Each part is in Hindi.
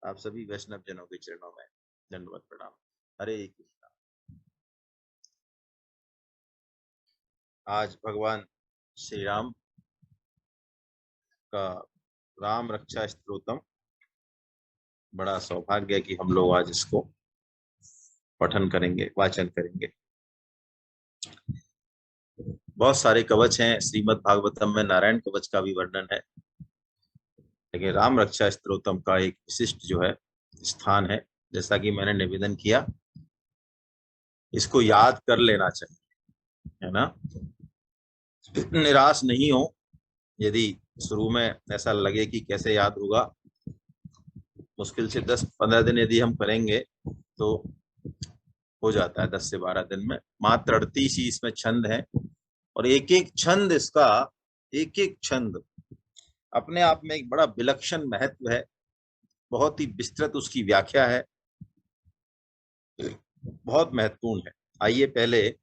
आप सभी वैष्णव जनों के चरणों में दंडवत प्रणाम। हरे कृष्णा। आज भगवान श्री राम का राम रक्षा स्तोत्रम, बड़ा सौभाग्य है कि हम लोग आज इसको पठन करेंगे, वाचन करेंगे। बहुत सारे कवच हैं, श्रीमद् भागवतम में नारायण कवच का भी वर्णन है, लेकिन राम रक्षा स्तोत्रम का एक विशिष्ट जो है स्थान है। जैसा कि मैंने निवेदन किया, इसको याद कर लेना चाहिए, है ना। निराश नहीं हो। यदि शुरू में ऐसा लगे कि कैसे याद होगा, मुश्किल से 10-15 दिन यदि हम करेंगे तो हो जाता है। 10 से 12 दिन में। मात्र 38 ही इसमें छंद है, और एक एक छंद इसका, एक एक छंद अपने आप में एक बड़ा विलक्षण महत्व है। बहुत ही विस्तृत उसकी व्याख्या है, बहुत महत्वपूर्ण है। आइए पहले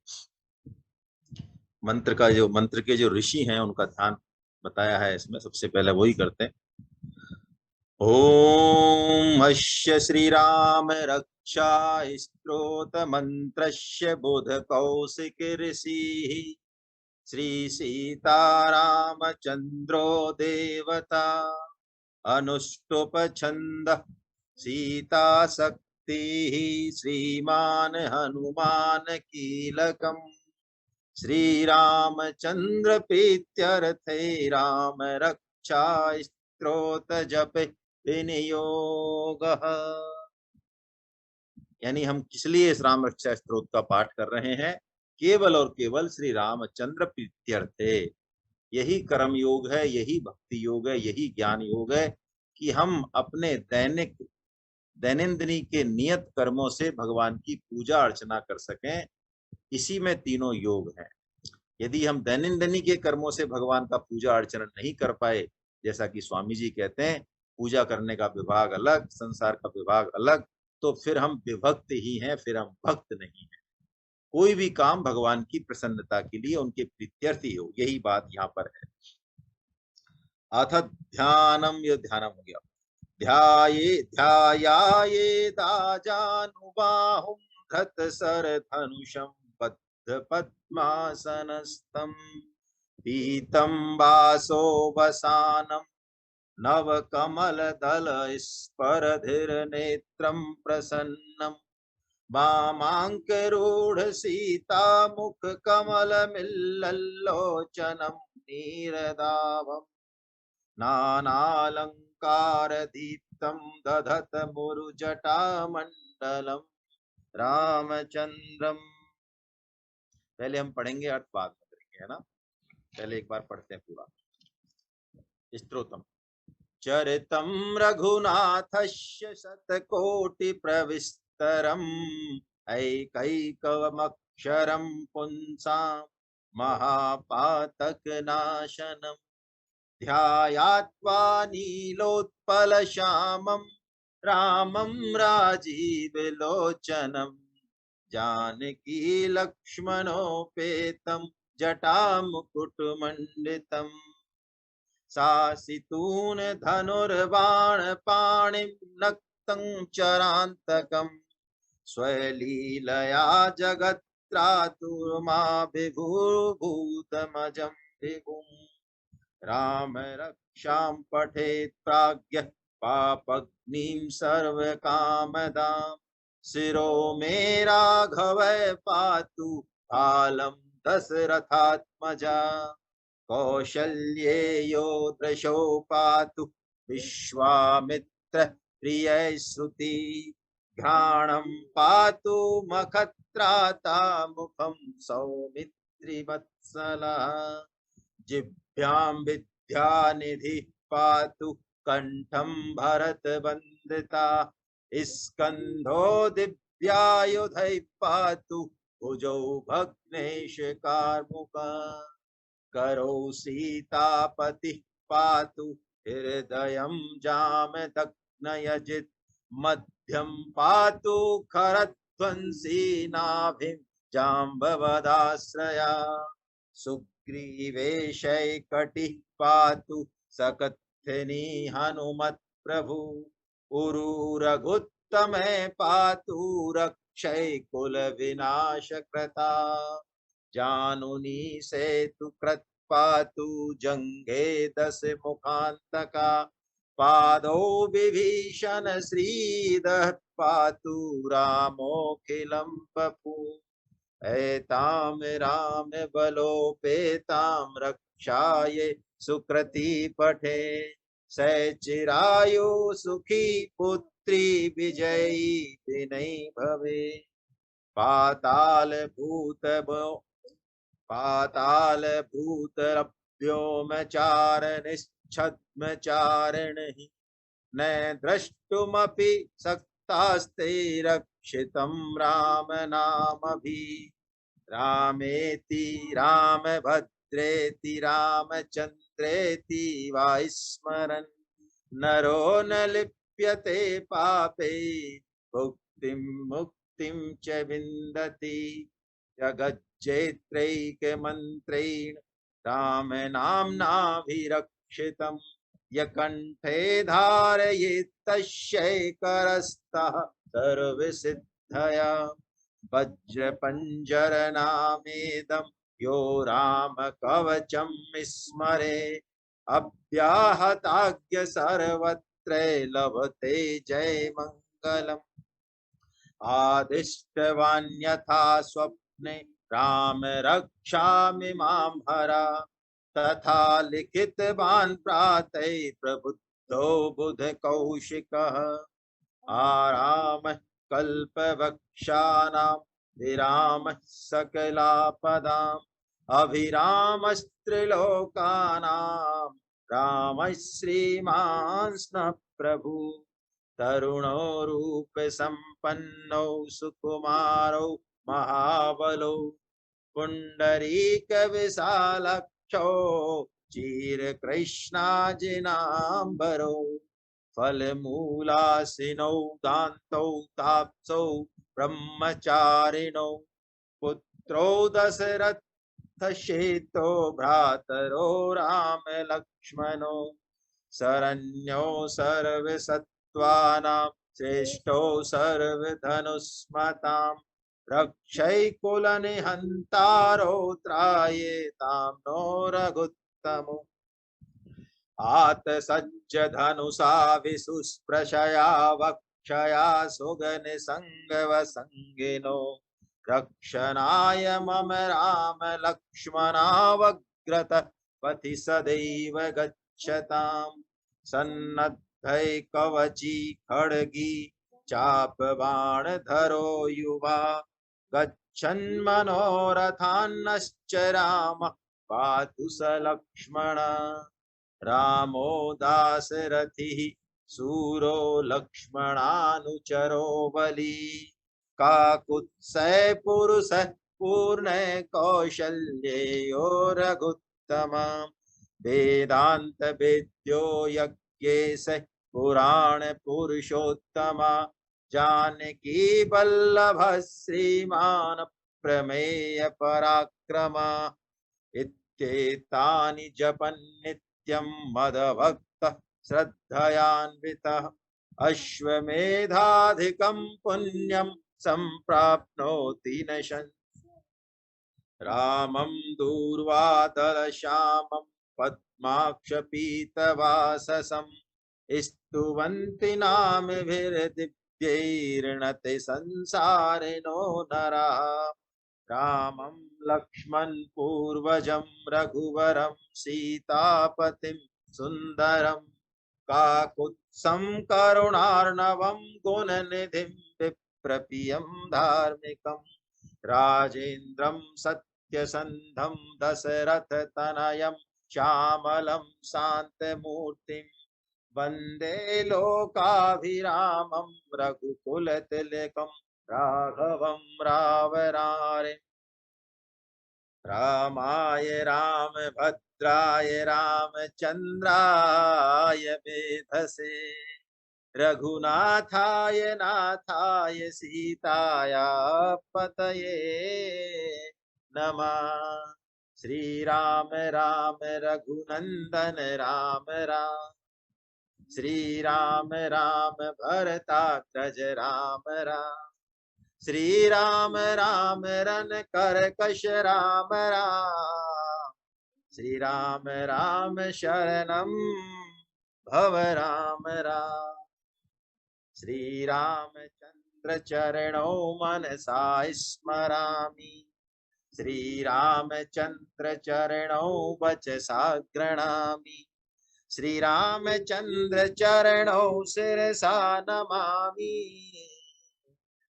मंत्र के जो ऋषि हैं उनका ध्यान बताया है इसमें, सबसे पहले वही करते हैं। ओम अस्य श्री राम रक्षा स्तोत्र मंत्रस्य बोध कौशिक ऋषि श्री सीतारामचंद्रो देवता अनुष्टुप छंद सीता शक्ति श्रीमान हनुमान कीलकम श्री रामचंद्र प्रीत्यर्थे राम रक्षा स्तोत्र जप विनियोग। यानी हम किस लिए इस राम रक्षा स्तोत्र का पाठ कर रहे हैं? केवल और केवल श्री रामचंद्र प्रीत्यर्थे। यही कर्म योग है, यही भक्ति योग है, यही ज्ञान योग है कि हम अपने दैनंदिनी के नियत कर्मों से भगवान की पूजा अर्चना कर सकें। इसी में तीनों योग हैं। यदि हम दैनंदिनी के कर्मों से भगवान का पूजा अर्चना नहीं कर पाए, जैसा कि स्वामी जी कहते हैं पूजा करने का विभाग अलग, संसार का विभाग अलग, तो फिर हम विभक्त ही हैं, फिर हम भक्त नहीं हैं। कोई भी काम भगवान की प्रसन्नता के लिए, उनके प्रीत्यर्थी हो, यही बात यहाँ पर है। अथ ध्यानम, ये ध्यानम हो गया। ध्यायायेदाजानुबाहुं धृतशरधनुषं बद्धपद्मासनस्थं पीतं वासोवसानं नवकमलदलस्पर्धिर्नेत्रं प्रसन्नं वामाङ्करूढसीतामुखकमलमिल्लल्लोचनं नीरदाभम् नानालंकारदीप्तं दधत मुरुजटामण्डलं रामचंद्रम। पहले हम पढ़ेंगे, अर्थ बाद में करेंगे, है ना। पहले एक बार पढ़ते हैं पूरा स्तोत्रम। चरितं रघुनाथस्य शतकोटि प्रविस्तरम् ऐकैकमक्षरं पुंसां महापातकनाशनम् ध्यायात्वा नीलोत्पलश्यामं रामं राजीवलोचनं जानकी लक्ष्मणोपेतं जटामुकुटमण्डितं सासितून धनुर्बाणपाणिं नक्तं चरान्तकं स्वलीलया जगत्त्रातुर्माभिभूभूतमजं विभुम् राम रक्षां पठेत् प्राज्ञः पापग्निं सर्वकामदां शिरो मे राघवः पातु भालं दशरथात्मजा कौशल्येयो दृशो पातु विश्वामित्र प्रियः श्रुति घ्राणं पातु मखत्राता मुखं सौमित्रिवत्सलः जिह्वां विद्यानिधि पातु कंठं भरतवंदिता स्कंधो दिव्यायुधै पातु भुजौ भग्नेश कार्मुका करौ सीतापतिः पातु हृदयं जामदग्नयजित् मध्यं पातु खरध्वंसी नाभिं जाम्बवदाश्रया सुग्रीवेशैकटिः पातु सकत्थिनी हनुमत् प्रभु उरु रघुत्तमे पातु रक्षै कुल विनाश कृता। जानुनी सेतु कृत पातु जंघे दस मुखांतका। पादौ विभीषण श्रीदत्त पातु रामोऽखिलं वपु। एताम राम बलोपेताम रक्षाये सुकृति पठे। सचिरायु सुखी पुत्री विजयी विनयी भवे। पाताल भूत व्योम निश्छद्म चारिणि। न द्रष्टुमपि सक्तास्ते रक्षितं राम नामभि। रामेति रामभद्रेति रामचन्द्रेति वा स्मरन् नरो न लिप्यते पापे भुक्तिं मुक्तिं च विन्दति। जगज्जेत्रैकमन्त्रेण रामनाम्नाभिरक्षितं यकण्ठे धारयेत् तस्यैकरस्तः सर्वसिद्धया। वज्रपञ्जरनामेदं यो राम कवचं स्मरे। अव्याहताज्ञ सर्वत्र लभते जयमङ्गलम्। आदिष्टवान्यथा स्वप्ने राम रक्षामि मां हरा। तथा लिखितवान् प्रातः प्रबुद्धो बुध कौशिकः। आरामः कल्पवक्षाणां विरामः सकलापदाम्। अभिरामस्त्रिलोकानां रामः श्रीमान् स्नः प्रभु। तरुणो रूप संपन्नो सुकुमारो महाबलो। पुंडरीक विशालक्षो चीरकृष्णाजिनाम्बरो। फलमूलासिनौ दान्तौ ताप्सौ ब्रह्मचारिणौ। पुत्रो दशरथश्चेतो भ्रातरो राम लक्ष्मणो। शरण्यो सर्वसत्त्वानां श्रेष्ठो सर्वधनुष्मतां। रक्षैकुलनिहन्तारो त्रायेतां नो रघुत्तमो। आतसज्जधनुषा विशुस्पृशया वक्षया सुगनिसङ्गवसङ्गिनो। रक्षणाय मम राम लक्ष्मणावग्रतः पथि सदैव गच्छताम्। सन्नद्धै कवची खड्गी चापबाणधरो युवा। गच्छन्मनोरथान्नश्च रामः पातु स लक्ष्मण। रामो दाशरथिः सूरो लक्ष्मणानुचरो बली। काकुत्स्थः पुरुषः पूर्णः कौशल्येयो रघुत्तमा। वेदांत वेद्यो यज्ञेशः पुराण पुरुषोत्तमा। जानकी वल्लभः श्रीमान् प्रमेय पराक्रमा। इत्येतानि जपन् नित्यं मदभक्तः श्रद्धयान्वितः। अश्वमेधाधिकं पुण्यं सम्प्राप्नोति न संशयः। रामं दूर्वादलश्यामं पद्माक्षपीतवाससं। स्तुवन्ति नामभिर्दिव्यैर्नते संसारिणो नरः। रामं लक्ष्मण पूर्वजं रघुवरं सीतापतिं सुन्दरं। काकुत्स्थं करुणार्णवं गुणनिधिं विप्रप्रियं धार्मिकं। राजेन्द्रं सत्यसन्धं दशरथतनयं श्यामलं शान्तमूर्तिं। वन्दे लोकाभिरामं रघुकुलतिलकं राघवं रावणारिं। रामाय रामभद्राय रामचन्द्राय वेधसे। रघुनाथाय नाथाय सीताया पतये नमः। श्रीराम राम रघुनंदन राम राम। श्री राम राम भरताग्रज राम राम। श्री राम राम रन कर्कश राम राम। श्री राम राम शरणं भव राम राम। श्री रामचंद्र चरणौ मनसा स्मरामि। श्री रामचंद्र चरणौ वचसा गृह्णामि। श्री रामचंद्र चरणौ शिरसा नमामि।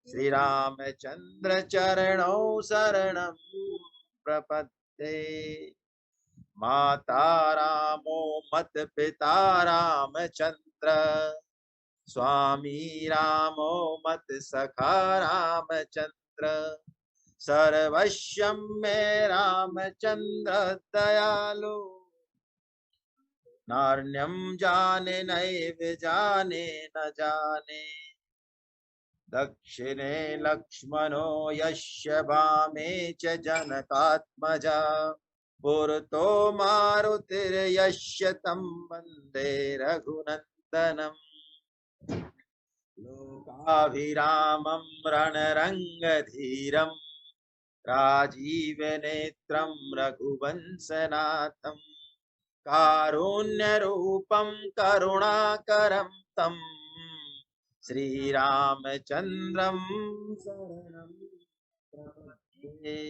श्री रामचंद्र चरणौ शरणं प्रपद्ये। माता रामो मत पिता रामचंद्र। स्वामी रामो मत सखा रामचंद्र। सर्वस्वं मे रामचंद्र दयालु। नान्यं जाने नैव जाने न जाने। दक्षिणे लक्ष्मणो यस्य वामे च जनकात्मजा। पुरतो मारुतिर्यस्य तं वन्दे रघुनन्दनम्। लोकाभिरामं रणरङ्गधीरं। राजीवनेत्रं रघुवंशनाथं। कारुण्यरूपं करुणाकरं तं श्रीरामचन्द्रं शरणं प्रपद्ये।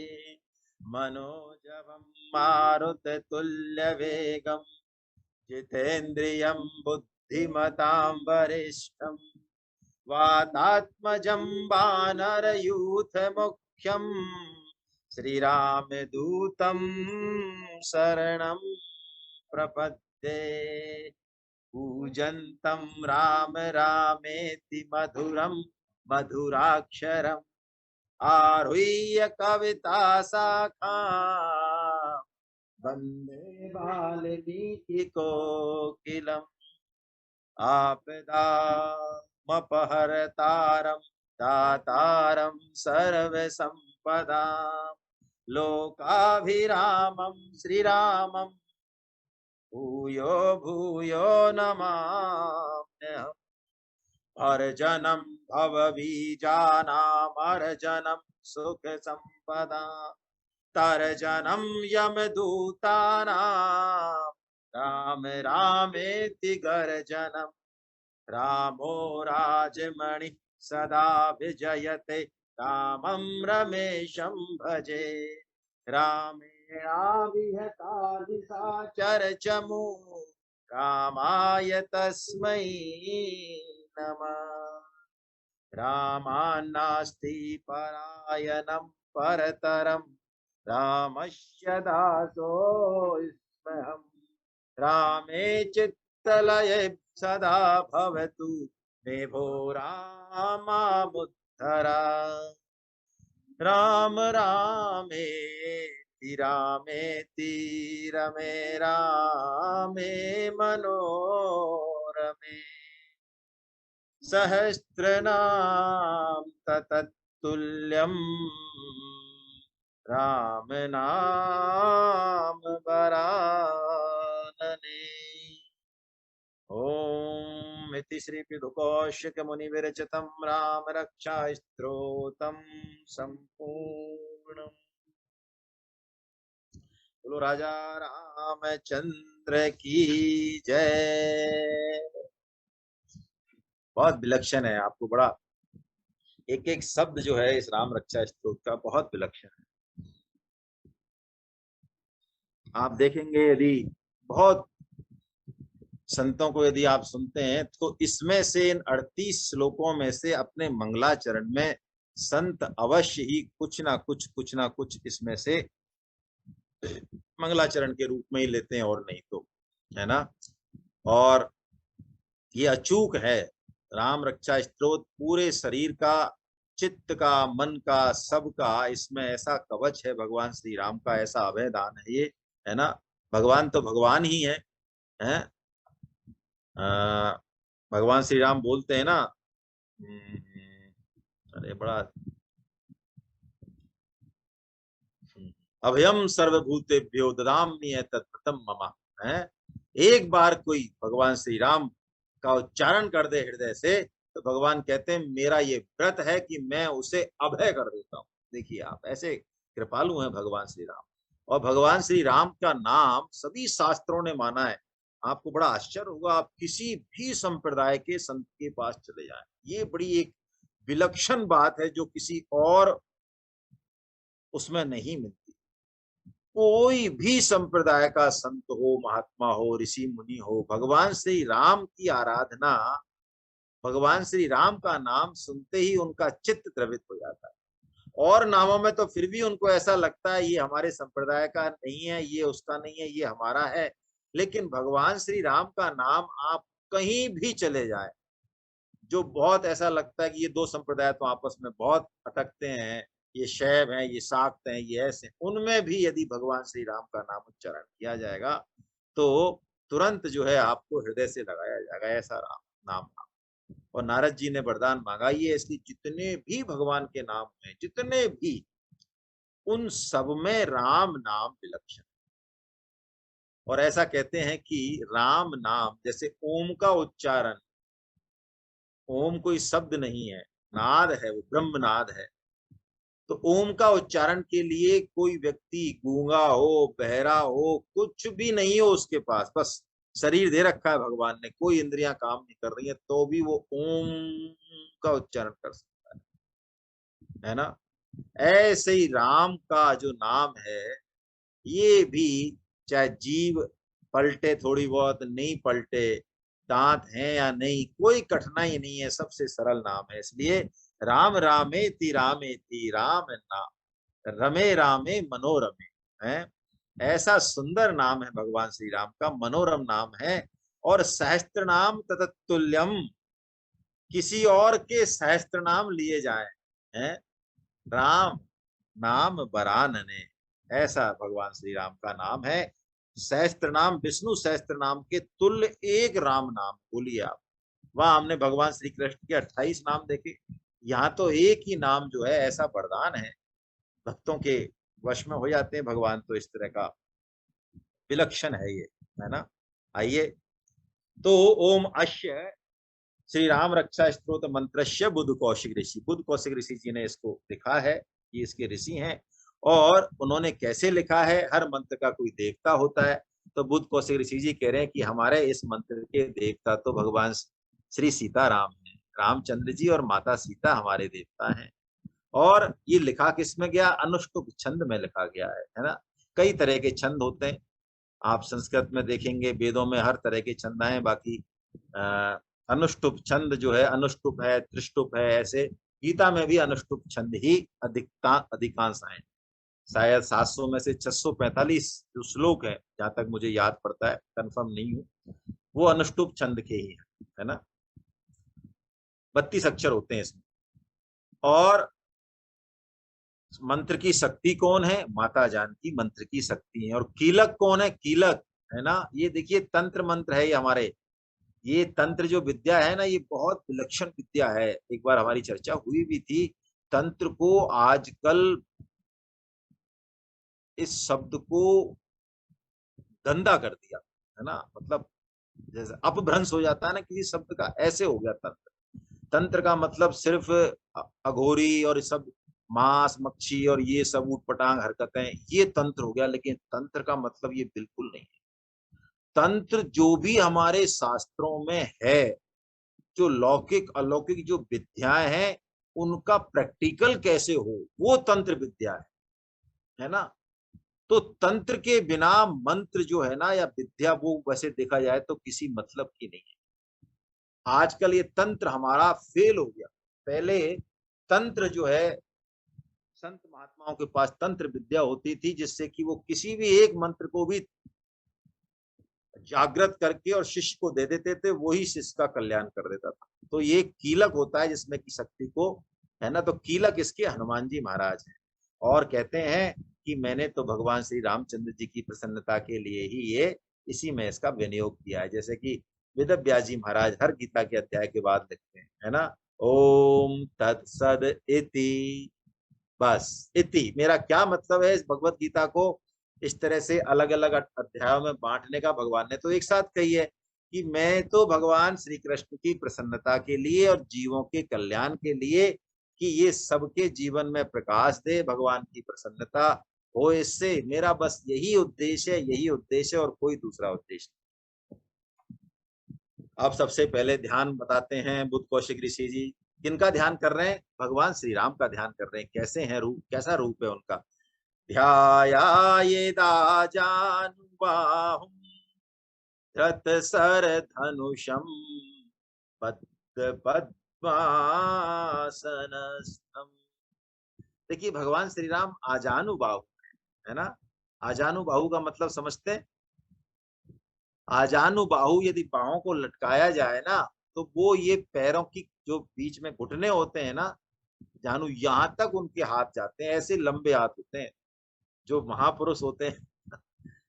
मनोजवं मारुततुल्यवेगं। जितेन्द्रियं बुद्धिमतां वरिष्ठं। वातात्मजं वानरयूथमुख्यं। श्रीरामदूतं शरणं प्रपद्ये। पूजन्तं राम रामेति मधुरं मधुराक्षरम्। आरुह्य कविता शाखा। वन्दे वाल्मीकि कोकिलम्। आपदामपहर्तारं दातारं सर्वसम्पदां। लोकाभिरामं श्रीरामं भूयो भूयो नमाम्यहम्। अर्जनं भवबीजानामर्जनं सुखसम्पदां। तर्जनं यमदूतानां। राम रामेति गर्जनं। रामो राजमणि सदा विजयते। रामं रमेशं भजे। रामेणाभिहता दिशाचरचमू। रामाय तस्मै नमः। रामान्नास्ति परायणं परतरं। रामस्य दासोऽस्म्यहम्। रामे चित्तलये सदा भवतु मे भो रामामुद्धर। राम रामेति रामेति रमे रामे मनोरमे। सहस्रनाम तततुल्यं राम नाम वरानने। ओम इति श्री पिदुकौशिक मुनि विरचितं राम रक्षा स्तोत्रम संपूर्णम्। बोलो राजा रामचंद्र की जय। बहुत विलक्षण है, आपको बड़ा एक एक शब्द जो है इस राम रक्षा स्तोत्र का बहुत विलक्षण है। आप देखेंगे यदि बहुत संतों को यदि आप सुनते हैं तो इसमें से इन 38 श्लोकों में से अपने मंगलाचरण में संत अवश्य ही कुछ ना कुछ इसमें से मंगलाचरण के रूप में ही लेते हैं, और नहीं तो, है ना। और ये अचूक है राम रक्षा स्तोत्र, पूरे शरीर का, चित्त का, मन का, सब का इसमें ऐसा कवच है भगवान श्री राम का, ऐसा अभय दान है ये, है ना। भगवान तो भगवान ही है। भगवान श्री राम बोलते हैं ना, अरे बड़ा, अभयम सर्वभूतेभ्यो ददाम्येतत् प्रथम मम। है, एक बार कोई भगवान श्री राम का उच्चारण कर दे हृदय से, तो भगवान कहते हैं मेरा ये व्रत है कि मैं उसे अभय कर देता हूँ। देखिए आप, ऐसे कृपालु हैं भगवान श्री राम। और भगवान श्री राम का नाम सभी शास्त्रों ने माना है। आपको बड़ा आश्चर्य होगा, आप किसी भी संप्रदाय के संत के पास चले जाएं, ये बड़ी एक विलक्षण बात है जो किसी और उसमें नहीं मिलती। कोई भी संप्रदाय का संत हो, महात्मा हो, ऋषि मुनि हो, भगवान श्री राम की आराधना, भगवान श्री राम का नाम सुनते ही उनका चित्त द्रवित हो जाता है। और नामों में तो फिर भी उनको ऐसा लगता है ये हमारे संप्रदाय का नहीं है, ये उसका नहीं है, ये हमारा है। लेकिन भगवान श्री राम का नाम आप कहीं भी चले जाए, जो बहुत ऐसा लगता है कि ये दो संप्रदाय तो आपस में बहुत अटकते हैं, ये शैव हैं, ये शाक्त हैं, ये ऐसे, उनमें भी यदि भगवान श्री राम का नाम उच्चारण किया जाएगा तो तुरंत जो है आपको हृदय से लगाया जाएगा, ऐसा राम नाम। और नारद जी ने वरदान मांगा, ये इसलिए जितने भी भगवान के नाम हैं, जितने भी, उन सब में राम नाम विलक्षण। और ऐसा कहते हैं कि राम नाम जैसे ओम का उच्चारण, ओम कोई शब्द नहीं है, नाद है, वो ब्रह्म नाद है। तो ओम का उच्चारण के लिए कोई व्यक्ति गूंगा हो, बहरा हो, कुछ भी नहीं हो उसके पास, बस शरीर दे रखा है भगवान ने, कोई इंद्रियां काम नहीं कर रही है, तो भी वो ओम का उच्चारण कर सकता है ना। ऐसे ही राम का जो नाम है, ये भी चाहे जीव पलटे थोड़ी बहुत, नहीं पलटे, दांत है या नहीं, कोई कठिनाई नहीं है, सबसे सरल नाम है। इसलिए राम रामेति रामेति राम नाम रमे रामे मनोरमे है। ऐसा सुंदर नाम है भगवान श्री राम का, मनोरम नाम है। और सहस्त्र नाम ततुल्यम, किसी और के सहस्त्र नाम लिए जाए हैं, राम नाम बरानने, ऐसा भगवान श्री राम का नाम है। सहस्त्र नाम, विष्णु सहस्त्र नाम के तुल्य एक राम नाम। बोलिए आप, वहां हमने भगवान श्री कृष्ण के 28 नाम देखे, यहाँ तो एक ही नाम जो है, ऐसा वरदान है, भक्तों के वश में हो जाते हैं भगवान। तो इस तरह का विलक्षण है ये, है ना। आइए, तो ओम अश्य श्री राम रक्षा स्त्रोत मंत्रश्य बुद्ध कौशिक ऋषि, बुद्ध कौशिक ऋषि जी ने इसको लिखा है, ये इसके ऋषि हैं। और उन्होंने कैसे लिखा है, हर मंत्र का कोई देवता होता है, तो बुद्ध कौशिक ऋषि जी कह रहे हैं कि हमारे इस मंत्र के देवता तो भगवान श्री सीता राम है, रामचंद्र जी और माता सीता हमारे देवता हैं। और ये लिखा किसमें गया, अनुष्टुप छंद में लिखा गया है ना। कई तरह के छंद होते हैं, आप संस्कृत में देखेंगे, वेदों में हर तरह के छंद हैं। बाकी अनुष्टुप छंद जो है, अनुष्टुप है, त्रिष्टुप है, ऐसे गीता में भी अनुष्टुप छंद ही अधिकांश हैं। शायद 700 में से 645 जो श्लोक है, जहां तक मुझे याद पड़ता है, कंफर्म नहीं हूं, वो अनुष्टुप छंद के ही है ना। 32 अक्षर होते हैं इसमें। और मंत्र की शक्ति कौन है, माता जानकी मंत्र की शक्ति है। और कीलक कौन है, कीलक है ना, ये देखिए तंत्र मंत्र है ये हमारे, ये तंत्र जो विद्या है ना, ये बहुत विलक्षण विद्या है। एक बार हमारी चर्चा हुई भी थी, तंत्र को आजकल इस शब्द को गंदा कर दिया है ना, मतलब जैसे अपभ्रंश हो जाता है ना किसी शब्द का, ऐसे हो गया तंत्र। तंत्र का मतलब सिर्फ अघोरी और सब मांस मच्छी और ये सब ऊटपटांग हरकतें, ये तंत्र हो गया। लेकिन तंत्र का मतलब ये बिल्कुल नहीं है। तंत्र जो भी हमारे शास्त्रों में है, जो लौकिक अलौकिक जो विद्याएं हैं, उनका प्रैक्टिकल कैसे हो, वो तंत्र विद्या है ना। तो तंत्र के बिना मंत्र जो है ना, या विद्या, वो वैसे देखा जाए तो किसी मतलब की नहीं है। आजकल ये तंत्र हमारा फेल हो गया। पहले तंत्र जो है, संत महात्माओं के पास तंत्र विद्या होती थी, जिससे कि वो किसी भी एक मंत्र को भी जागृत करके और शिष्य को दे देते थे, वही शिष्य का कल्याण कर देता था। तो ये कीलक होता है जिसमें की शक्ति को, है ना। तो कीलक इसके हनुमान जी महाराज हैं। और कहते हैं कि मैंने तो भगवान श्री रामचंद्र जी की प्रसन्नता के लिए ही ये, इसी में इसका विनियोग किया है। जैसे कि वेद व्यास जी महाराज हर गीता के अध्याय के बाद लिखते हैं, है ना, ओम तत्सद इति। बस इति, मेरा क्या मतलब है, इस भगवत गीता को इस तरह से अलग अलग अध्यायों में बांटने का। भगवान ने तो एक साथ कही है कि मैं तो भगवान श्री कृष्ण की प्रसन्नता के लिए और जीवों के कल्याण के लिए, कि ये सबके जीवन में प्रकाश दे, भगवान की प्रसन्नता हो, इससे मेरा बस यही उद्देश्य है, यही उद्देश्य है और कोई दूसरा उद्देश्य। अब सबसे पहले ध्यान बताते हैं बुद्ध कौशिक ऋषि जी। किनका ध्यान कर रहे हैं? भगवान श्री राम का ध्यान कर रहे हैं। कैसे हैं रूप, कैसा रूप है उनका? ध्यायायेदाजानुबाहुं धृतशरधनुषं पद्मपद्मासनस्थम्। देखिए भगवान श्री राम आजानुबाहु है ना। आजानुबाहु का मतलब समझते हैं? आजानुबाहु यदि पांवों को लटकाया जाए ना, तो वो ये पैरों की जो बीच में घुटने होते हैं ना, जानू यहां तक उनके हाथ जाते हैं। ऐसे लंबे हाथ होते हैं, जो महापुरुष होते हैं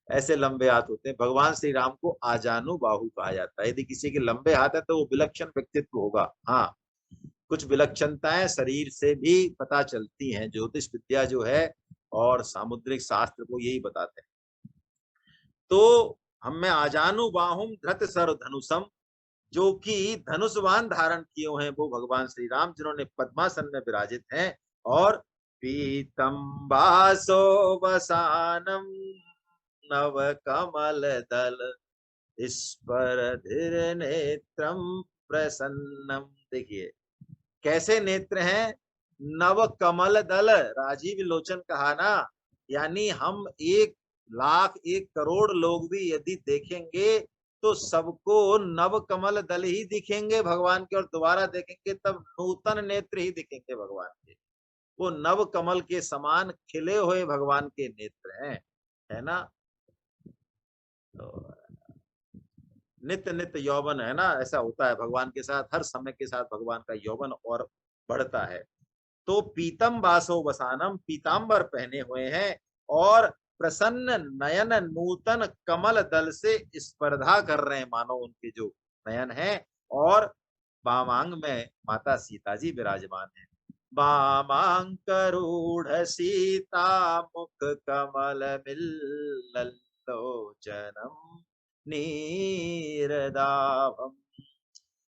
ऐसे लंबे हाथ होते हैं। भगवान श्री राम को आजानुबाहु कहा जाता है। यदि किसी के लंबे हाथ है तो वो विलक्षण व्यक्तित्व होगा। हाँ, कुछ विलक्षणताएं शरीर से भी पता चलती हैं। ज्योतिष विद्या जो है और सामुद्रिक शास्त्र को यही बताते हैं। तो हम में आजानुबाहुम धृत सर धनुषम, जो कि धनुषवान धारण किए हुए हैं वो भगवान श्री राम, जिन्होंने पद्मासन में विराजित हैं। और पीतम बासो वसानम नव कमल दल स्फुरधिर नेत्रम प्रसन्नम। देखिए कैसे नेत्र हैं, नव कमल दल, राजीव लोचन कहा ना। यानी हम 1,00,000 1,00,00,000 लोग भी यदि देखेंगे तो सबको नव कमल दल ही दिखेंगे भगवान के, और दोबारा देखेंगे तब नूतन नेत्र ही दिखेंगे भगवान के। वो नव कमल के समान खिले हुए भगवान के नेत्र हैं, है ना। तो नित्य नित्य यौवन है ना, ऐसा होता है भगवान के साथ। हर समय के साथ भगवान का यौवन और बढ़ता है। तो पीतम बासो वसानम, पीतांबर पहने हुए हैं और प्रसन्न नयन नूतन कमल दल से स्पर्धा कर रहे हैं, मानो उनके जो नयन हैं। और वामांग में माता सीता जी विराजमान है। वामांग करूढ़ सीता मुख कमल मिल्लोचनम नीरदाभम।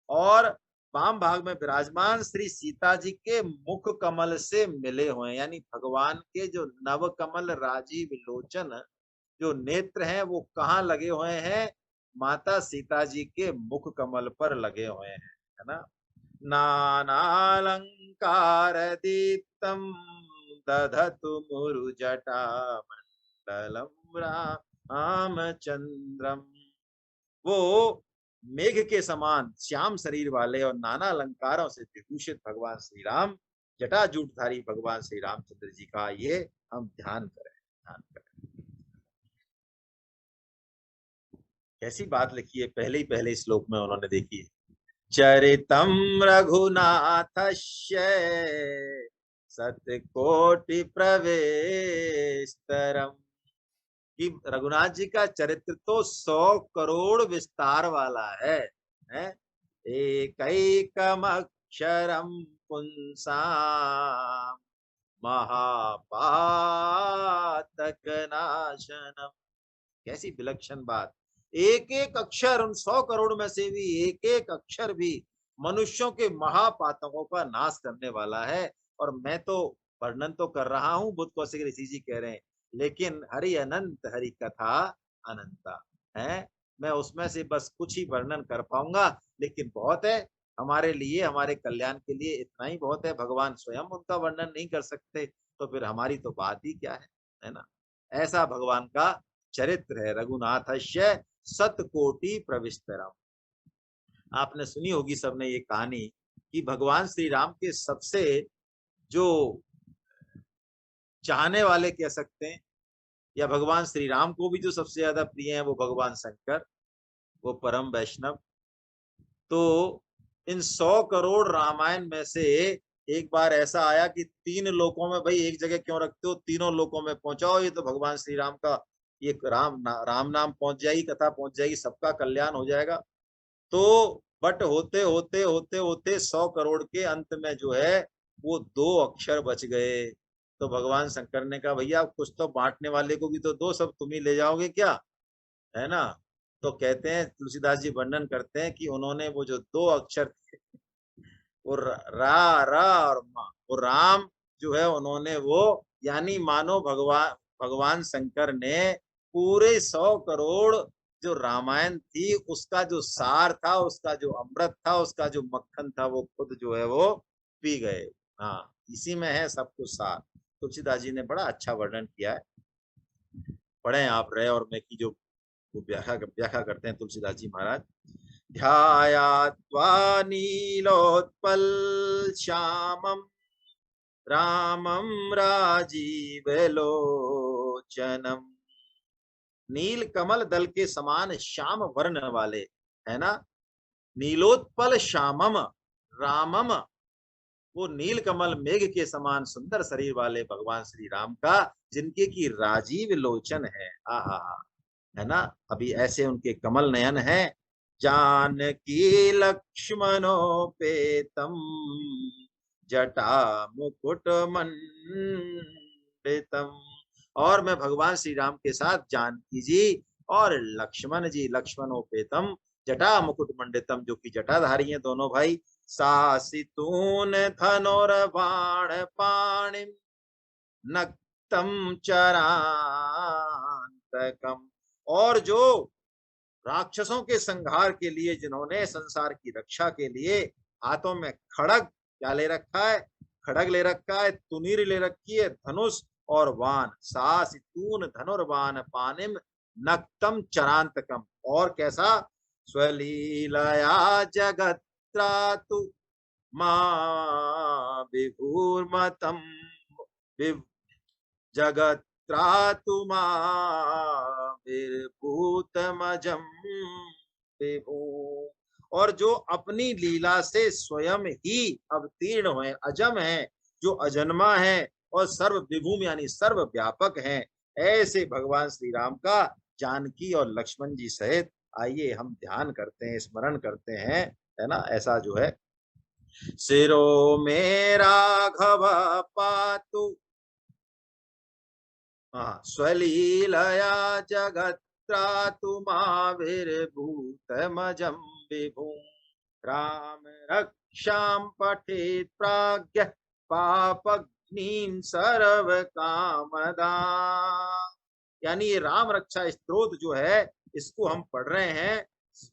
और वाम भाग में विराजमान श्री सीता जी के मुख कमल से मिले हुए हैं, यानी भगवान के जो नव कमल राजीव लोचन जो नेत्र हैं वो कहाँ लगे हुए हैं? माता सीता जी के मुख कमल पर लगे हुए हैं, है ना। नानालंकार दीप्तम दधतु मुरुजटा मंडलम रामचंद्रम। वो मेघ के समान श्याम शरीर वाले और नाना अलंकारों से विभूषित भगवान श्री राम, जटाजूटधारी भगवान श्री रामचंद्र जी का ये हम ध्यान करें, ध्यान करें। कैसी बात लिखी है पहले ही पहले श्लोक में उन्होंने, देखी है। चरितम रघुनाथस्य सतकोटि प्रवेशतरम, कि रघुनाथ जी का चरित्र तो 100 करोड़ विस्तार वाला है। एकैकम अक्षरम पुंसाम महापातक नाशनम। कैसी विलक्षण बात। एक एक अक्षर, उन 100 करोड़ में से भी एक एक अक्षर भी मनुष्यों के महापातकों का नाश करने वाला है। और मैं तो वर्णन तो कर रहा हूं, बुद्ध कौशिक ऋषि जी कह रहे हैं, लेकिन हरि अनंत हरि कथा अनंता है। मैं उसमें से बस कुछ ही वर्णन कर पाऊंगा, लेकिन बहुत है हमारे लिए, हमारे कल्याण के लिए इतना ही बहुत है। भगवान स्वयं उनका वर्णन नहीं कर सकते तो फिर हमारी तो बात ही क्या है ना। ऐसा भगवान का चरित्र है। रघुनाथस्य सतकोटि प्रविस्तरम। आपने सुनी होगी सबने ये कहानी कि भगवान श्री राम के सबसे जो चाहने वाले कह सकते हैं, या भगवान श्री राम को भी जो सबसे ज्यादा प्रिय है वो भगवान शंकर, वो परम वैष्णव। तो इन 100 करोड़ रामायण में से एक बार ऐसा आया कि 3 लोकों में, भाई एक जगह क्यों रखते हो, तीनों लोकों में पहुंचाओ। ये तो भगवान श्री राम का ये राम नाम पहुंच जाएगी, कथा पहुंच जाएगी, सबका कल्याण हो जाएगा। तो बट होते होते होते होते 100 करोड़ के अंत में जो है वो 2 अक्षर बच गए। तो भगवान शंकर ने कहा भैया कुछ तो बांटने वाले को भी तो दो, सब तुम ही ले जाओगे क्या, है ना। तो कहते हैं, तुलसीदास जी वर्णन करते हैं कि उन्होंने वो जो दो अक्षर थे, वो रा रा और मा, वो राम जो है उन्होंने वो, यानी मानो भगवान भगवान शंकर ने पूरे 100 करोड़ जो रामायण थी उसका जो सार था, उसका जो अमृत था, उसका जो मक्खन था, वो खुद जो है वो पी गए। हाँ, इसी में है सब कुछ सार। तुलसीदास जी ने बड़ा अच्छा वर्णन किया है। पढ़े आप रे और मैं की जो व्याख्या करते हैं तुलसीदास जी महाराज। ध्यायात्वा नीलोत्पल श्यामं रामं राजीवलोचनम। नील कमल दल के समान श्याम वर्ण वाले, है ना, नीलोत्पल श्यामम रामम, वो नील कमल मेघ के समान सुंदर शरीर वाले भगवान श्री राम का, जिनके की राजीव लोचन है। आहा, है ना, अभी ऐसे उनके कमल नयन है। जानकी लक्ष्मणोपेतम जटा मुकुट मंडितम। और मैं भगवान श्री राम के साथ जानकी जी और लक्ष्मण जी, लक्ष्मणोपेतम जटा मुकुट मंडितम, जो कि जटाधारी हैं दोनों भाई। सासितून धनुर्बाण पाणिम नक्तम चरांतकम। और जो राक्षसों के संहार के लिए जिन्होंने संसार की रक्षा के लिए हाथों में खड़ग क्या ले रखा है, खड़ग ले रखा है, तुनीर ले रखी है, धनुष और वान। सासितून धनुर्वान पानिम नक्तम चरांतकम। और कैसा, स्वलीलया जगत्रातु मां विभूर्मतम जगत्रातु मां विभू। और जो अपनी लीला से स्वयं ही अवतीर्ण हुए, अजम है, जो अजन्मा है और सर्व विभूम यानी सर्व व्यापक है, ऐसे भगवान श्री राम का जानकी और लक्ष्मण जी सहित आइए हम ध्यान करते हैं, स्मरण करते हैं, है ना। ऐसा जो है, सिरो में राघव पातु स्वलीलया जगत्रातु माविर्भूतमजं विभुं। राम रक्षां पठेत् प्राज्ञ पापग्निं सर्व कामदा। यानी ये राम रक्षा स्तोत्र जो है, इसको हम पढ़ रहे हैं,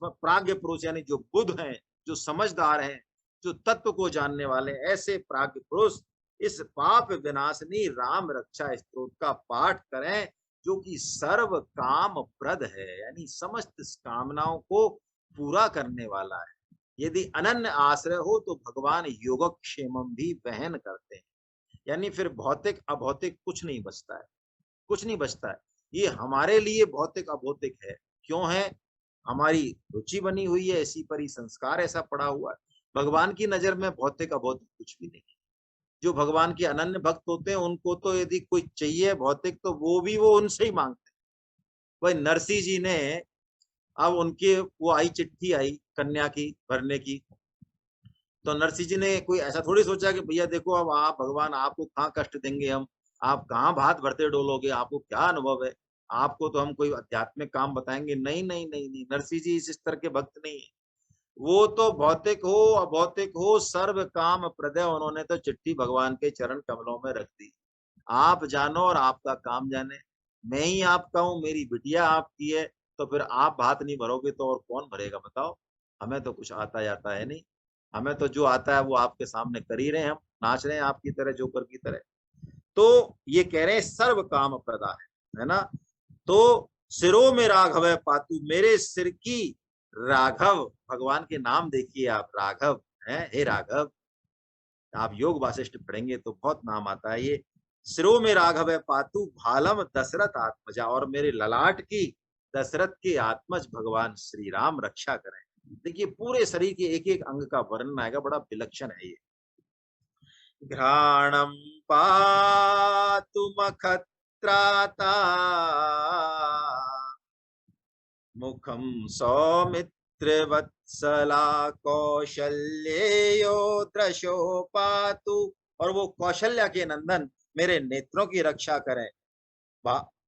प्राज्ञ पुरुष यानी जो बुद्ध हैं, जो समझदार हैं, जो तत्व को जानने वाले, ऐसे प्राज्ञ पुरुष इस पाप विनाशनी राम रक्षा स्तोत्र का पाठ करें, जो कि सर्व काम प्रद है, यानी समस्त कामनाओं को पूरा करने वाला है। यदि अनन्य आश्रय हो तो भगवान योगक्षेमम भी वहन करते हैं, यानी फिर भौतिक अभौतिक कुछ नहीं बचता है, कुछ नहीं बचता है। ये हमारे लिए भौतिक अभौतिक है, क्यों है, हमारी रुचि बनी हुई है ऐसी, पर ही संस्कार ऐसा पड़ा हुआ है। भगवान की नजर में भौतिक अभौतिक कुछ भी नहीं है। जो भगवान के अनन्य भक्त होते हैं उनको तो यदि कोई चाहिए भौतिक, तो वो भी वो उनसे ही मांगते हैं। भाई नरसिंह जी ने, अब उनके वो आई चिट्ठी आई कन्या की भरने की, तो नरसिंह जी ने कोई ऐसा थोड़ी सोचा कि भैया देखो अब आप भगवान आपको कहाँ कष्ट देंगे, हम आप कहाँ भात भरते डोलोगे, आपको क्या अनुभव है, आपको तो हम कोई आध्यात्मिक काम बताएंगे। नहीं नहीं नहीं नहीं, नरसिंह जी इस स्तर के भक्त नहीं है। वो तो भौतिक हो अभौतिक हो सर्व काम प्रदय, उन्होंने तो चिट्ठी भगवान के चरण कमलों में रख दी। आप जानो और आपका काम जाने, मैं ही आपका हूँ, मेरी बिटिया आपकी है, तो फिर आप भात नहीं भरोगे तो और कौन भरेगा बताओ। हमें तो कुछ आता जाता है नहीं, हमें तो जो आता है वो आपके सामने कर ही रहे हैं, हम नाच रहे हैं आपकी तरह, जोकर की तरह। तो ये कह रहे हैं सर्व काम प्रदा है ना। तो सिरों में राघव है पातु, मेरे सिर की राघव, भगवान के नाम देखिए आप, राघव है, हे राघव। आप योग वासिष्ठ पढ़ेंगे तो बहुत नाम आता है ये। सिरों में राघव है पातु भालम दशरथ आत्मजा, और मेरे ललाट की दशरथ के आत्मज भगवान श्री राम रक्षा करें। देखिए पूरे शरीर के एक एक अंग का वर्णन आएगा, बड़ा विलक्षण है ये। घ्राणम पातु मखत्राता मुखम सौमित्रवत्सला कौशल्यो दृशो पातु, और वो कौशल्या के नंदन मेरे नेत्रों की रक्षा करें।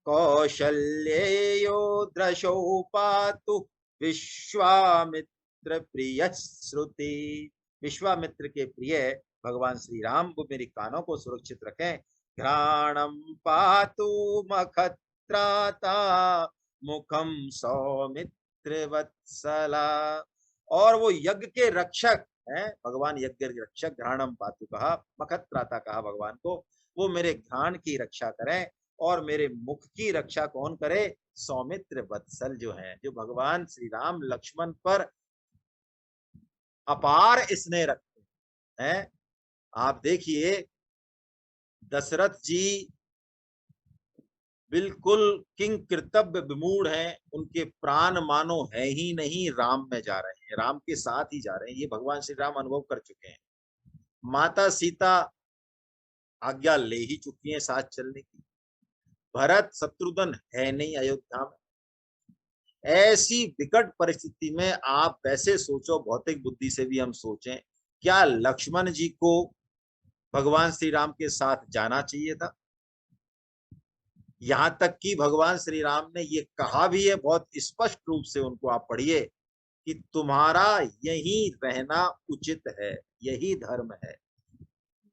कौशल्येयो दृशो पातु विश्वामित्र प्रिय श्रुति। विश्वामित्र के प्रिय भगवान श्री राम वो मेरे कानों को सुरक्षित रखें। घ्राणम पातु मखत्राता मुखम सौमित्र वत्सला। और वो यज्ञ के रक्षक है, भगवान यज्ञ के रक्षक। घ्राणम पातु कहा, मखत्राता कहा भगवान को, वो मेरे घ्राण की रक्षा करें और मेरे मुख की रक्षा कौन करे? सौमित्र वत्सल जो है, जो भगवान श्री राम लक्ष्मण पर अपार स्नेह रखते हैं। आप देखिए दशरथ जी बिल्कुल किंग कर्तव्य विमूढ़ हैं, उनके प्राण मानो है ही नहीं, राम में जा रहे हैं, राम के साथ ही जा रहे हैं। ये भगवान श्री राम अनुभव कर चुके हैं। माता सीता आज्ञा ले ही चुकी हैं साथ चलने की। भरत शत्रुघ्न है नहीं अयोध्या में। ऐसी विकट परिस्थिति में आप वैसे सोचो, भौतिक बुद्धि से भी हम सोचें, क्या लक्ष्मण जी को भगवान श्री राम के साथ जाना चाहिए था? यहां तक कि भगवान श्री राम ने ये कहा भी है बहुत स्पष्ट रूप से, उनको आप पढ़िए, कि तुम्हारा यही रहना उचित है, यही धर्म है,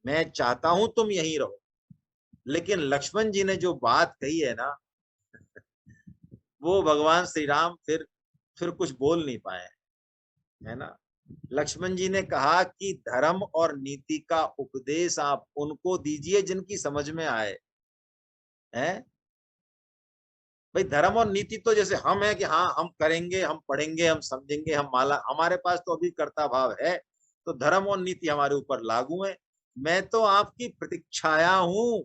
मैं चाहता हूं तुम यहीं रहो। लेकिन लक्ष्मण जी ने जो बात कही है ना, वो भगवान श्री राम फिर कुछ बोल नहीं पाए, है ना। लक्ष्मण जी ने कहा कि धर्म और नीति का उपदेश आप उनको दीजिए जिनकी समझ में आए, हैं। भाई धर्म और नीति तो जैसे हम है कि हाँ हम करेंगे, हम पढ़ेंगे, हम समझेंगे, हम माला, हमारे पास तो अभी कर्ता भाव है, तो धर्म और नीति हमारे ऊपर लागू है। मैं तो आपकी प्रतीक्षाया हूं।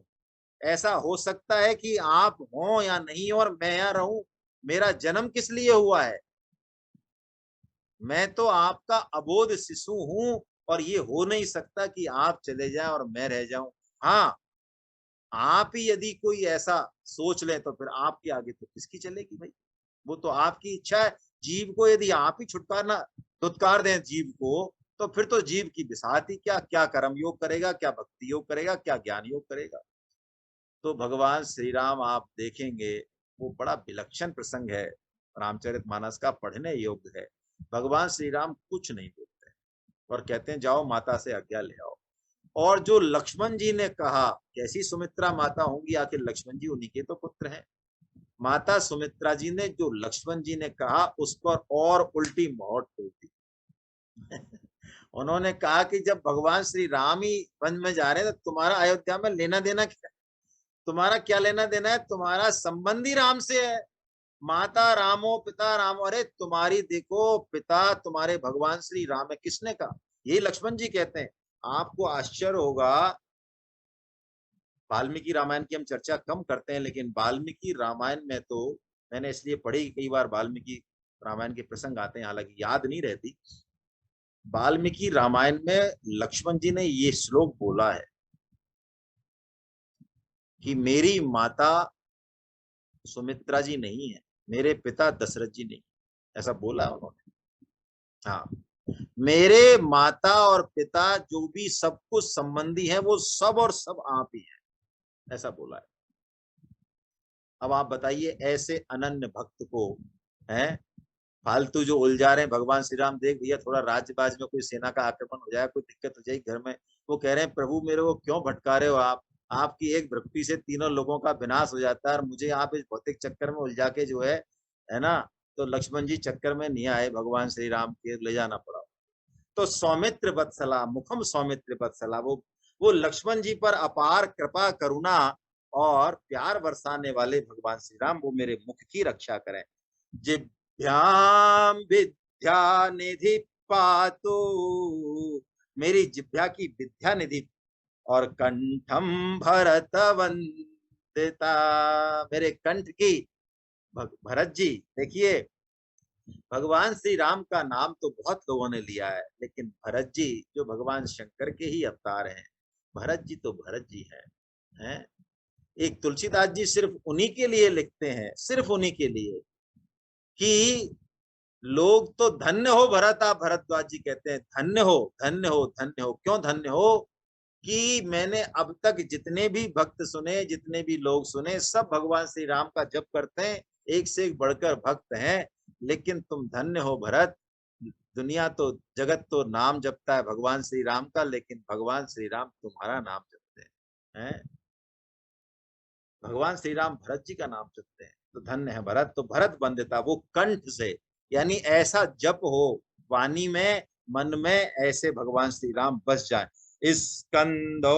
ऐसा हो सकता है कि आप हो या नहीं हो और मैं यहाँ रहूं। मेरा जन्म किस लिए हुआ है? मैं तो आपका अबोध शिशु हूं और ये हो नहीं सकता कि आप चले जाएं और मैं रह जाऊं। हाँ, आप ही यदि कोई ऐसा सोच ले तो फिर आपके आगे तो किसकी चलेगी भाई? वो तो आपकी इच्छा है। जीव को यदि आप ही छुटकारना धुतकार दें जीव को, तो फिर तो जीव की बिसात ही क्या, क्या कर्म योग करेगा, क्या भक्ति योग करेगा, क्या ज्ञान योग करेगा। तो भगवान श्री राम आप देखेंगे, वो बड़ा विलक्षण प्रसंग है, रामचरितमानस का पढ़ने योग्य है। भगवान श्री राम कुछ नहीं बोलते और कहते हैं जाओ माता से आज्ञा ले आओ। और जो लक्ष्मण जी ने कहा, कैसी सुमित्रा माता होंगी, आखिर लक्ष्मण जी उन्हीं के तो पुत्र हैं। माता सुमित्रा जी ने जो लक्ष्मण जी ने कहा उस पर और उल्टी मोहर खोल दी। उन्होंने कहा कि जब भगवान श्री राम ही वन में जा रहे हैं तो तुम्हारा अयोध्या में लेना देना क्या? तुम्हारा क्या लेना देना है? तुम्हारा संबंध ही राम से है। माता रामो पिता रामो। अरे तुम्हारी देखो पिता तुम्हारे भगवान श्री राम है, किसने कहा? यही लक्ष्मण जी कहते हैं। आपको आश्चर्य होगा, वाल्मीकि रामायण की हम चर्चा कम करते हैं, लेकिन वाल्मीकि रामायण में तो मैंने इसलिए पढ़ी, कई बार वाल्मीकि रामायण के प्रसंग आते हैं, हालांकि याद नहीं रहती। वाल्मीकि रामायण में लक्ष्मण जी ने ये श्लोक बोला है कि मेरी माता सुमित्रा जी नहीं है, मेरे पिता दशरथ जी नहीं, ऐसा बोला उन्होंने। हाँ, मेरे माता और पिता जो भी सब कुछ संबंधी है वो सब और सब आप ही है, ऐसा बोला है। अब आप बताइए ऐसे अनन्य भक्त को, हैं, फालतू जो उलझा रहे हैं भगवान श्री राम, देख भैया थोड़ा राज्यबाज में कोई सेना का आक्रमण हो जाए, कोई दिक्कत हो जाए घर में, वो कह रहे हैं प्रभु मेरे को क्यों भटका रहे हो आप, आपकी एक भक्ति से तीनों लोगों का विनाश हो जाता है और मुझे आप इस भौतिक चक्कर में उलझा के जो है ना। तो लक्ष्मण जी चक्कर में नहीं आए, भगवान श्री राम के ले जाना पड़ा। तो सौमित्र वत्सला, मुखम सौमित्र वत्सला, वो लक्ष्मण जी पर अपार कृपा करुणा और प्यार बरसाने वाले भगवान श्री राम, वो मेरे मुख की रक्षा करें। जिभ्याम विद्या निधि पातु, मेरी जिभ्या की विद्या निधि, और कंठम भरत वंदिता, मेरे कंठ की भरत जी। देखिए भगवान श्री राम का नाम तो बहुत लोगों ने लिया है, लेकिन भरत जी जो भगवान शंकर के ही अवतार हैं, भरत जी तो भरत जी हैं। एक तुलसीदास जी सिर्फ उन्हीं के लिए लिखते हैं, सिर्फ उन्हीं के लिए, कि लोग तो धन्य हो भरत, आप भरद्वाज जी कहते हैं धन्य हो धन्य हो धन्य हो। क्यों धन्य हो? कि मैंने अब तक जितने भी भक्त सुने, जितने भी लोग सुने, सब भगवान श्री राम का जप करते हैं, एक से एक बढ़कर भक्त हैं। लेकिन तुम धन्य हो भरत, दुनिया तो, जगत तो नाम जपता है भगवान श्री राम का, लेकिन भगवान श्री राम तुम्हारा नाम जपते हैं। भगवान श्री राम भरत जी का नाम जपते हैं, तो धन्य है भरत। तो भरत बंदिता, वो कंठ से, यानी ऐसा जप हो वाणी में, मन में, ऐसे भगवान श्री राम बस जाए। स्कंदो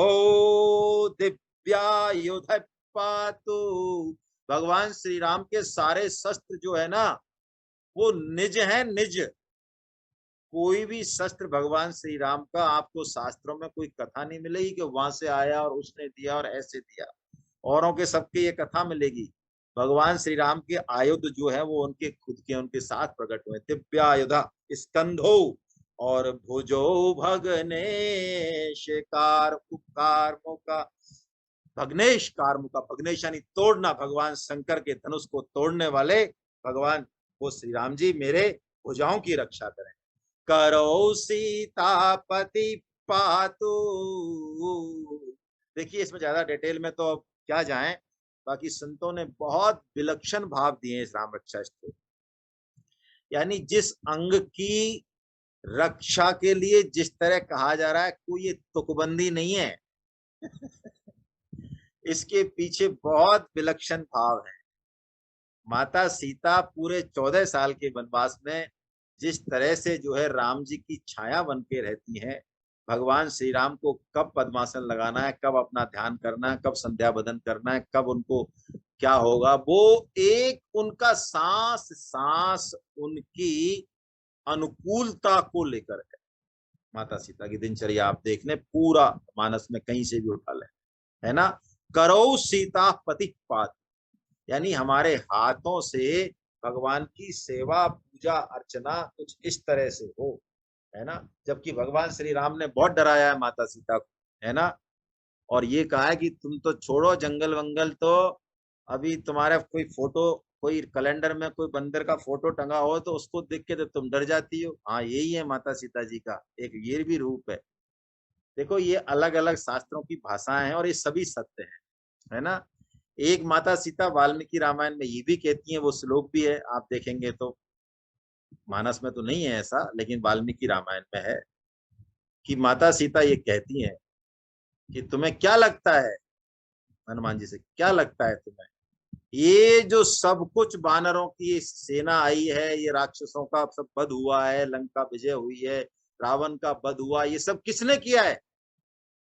दिव्यायुध पातु, भगवान श्री राम के सारे शस्त्र जो है ना, वो निज है, निज। कोई भी शस्त्र भगवान श्री राम का आपको शास्त्रों में कोई कथा नहीं मिलेगी कि वहां से आया और उसने दिया और ऐसे दिया। औरों के सबके ये कथा मिलेगी। भगवान श्री राम के आयुध जो है वो उनके खुद के, उनके साथ प्रकट हुए। दिव्यायुधा स्कंधो और भुजो भगनेश कारमुका, भगनेश कारमुका, भगनेश यानी तोड़ना, भगवान शंकर के धनुष को तोड़ने वाले भगवान वो श्री राम जी मेरे भुजाओं की रक्षा करें। करो सीतापति पातु, देखिए इसमें ज्यादा डिटेल में तो अब क्या जाएं, बाकी संतों ने बहुत विलक्षण भाव दिए इस राम रक्षा स्तोत्र। यानी जिस अंग की रक्षा के लिए जिस तरह कहा जा रहा है, कोई ये तुकबंदी नहीं है इसके पीछे बहुत विलक्षण भाव है। माता सीता पूरे 14 साल के वनवास में जिस तरह से जो है राम जी की छाया बन के रहती है, भगवान श्री राम को कब पद्मासन लगाना है, कब अपना ध्यान करना है, कब संध्या बदन करना है, कब उनको क्या होगा, वो एक उनका सांस सांस उनकी अनुकूलता को लेकर है। माता सीता की दिनचर्या आप देख लें, पूरा मानस में कहीं से भी उठा लें, है ना। करो सीता पति पात, यानी हमारे हाथों से भगवान की सेवा पूजा अर्चना कुछ इस तरह से हो, है ना। जबकि भगवान श्री राम ने बहुत डराया है माता सीता को, है ना, और ये कहा है कि तुम तो छोड़ो जंगल वंगल, तो अभी तुम्हारा कोई फोटो, कोई कैलेंडर में कोई बंदर का फोटो टंगा हो तो उसको देख के तो तुम डर जाती हो। हाँ, यही है माता सीता जी का एक ये भी रूप है। देखो ये अलग अलग शास्त्रों की भाषाएं हैं और ये सभी सत्य है ना। एक माता सीता वाल्मीकि रामायण में ये भी कहती है, वो श्लोक भी है, आप देखेंगे तो, मानस में तो नहीं है ऐसा, लेकिन वाल्मीकि रामायण में है कि माता सीता ये कहती हैं कि तुम्हें क्या लगता है, हनुमान जी से क्या लगता है तुम्हें, ये जो सब कुछ बानरों की सेना आई है, ये राक्षसों का सब वध हुआ है, लंका विजय हुई है, रावण का वध हुआ, ये सब किसने किया है?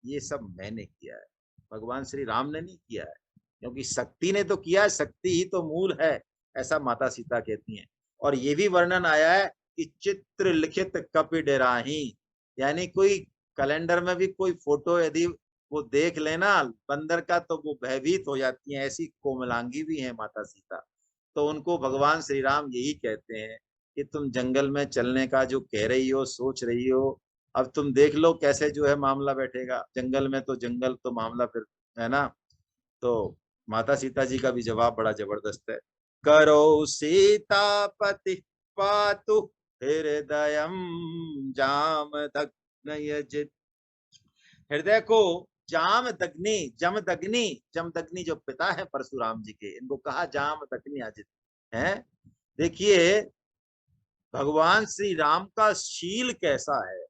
ये सब मैंने किया है, भगवान श्री राम ने नहीं किया है, क्योंकि शक्ति ने तो किया है, शक्ति ही तो मूल है, ऐसा माता सीता कहती हैं। और ये भी वर्णन आया है कि चित्र लिखित कपि डेराही, यानी कोई कैलेंडर में भी कोई फोटो यदि वो देख लेना बंदर का तो वो भयभीत हो जाती है, ऐसी कोमलांगी भी है माता सीता। तो उनको भगवान श्री राम यही कहते हैं कि तुम जंगल में चलने का जो कह रही हो, सोच रही हो, अब तुम देख लो कैसे जो है मामला बैठेगा जंगल में, तो जंगल तो मामला फिर, है ना। तो माता सीता जी का भी जवाब बड़ा जबरदस्त है। करो सीतापति पातु हृदयम जाम दग्न यजित, हृदय को जामदग्नि, जमदग्नि, जमदग्नि जो पिता है परशुराम जी के, इनको कहा जामदग्नि अजित है। देखिए भगवान श्री राम का शील कैसा है,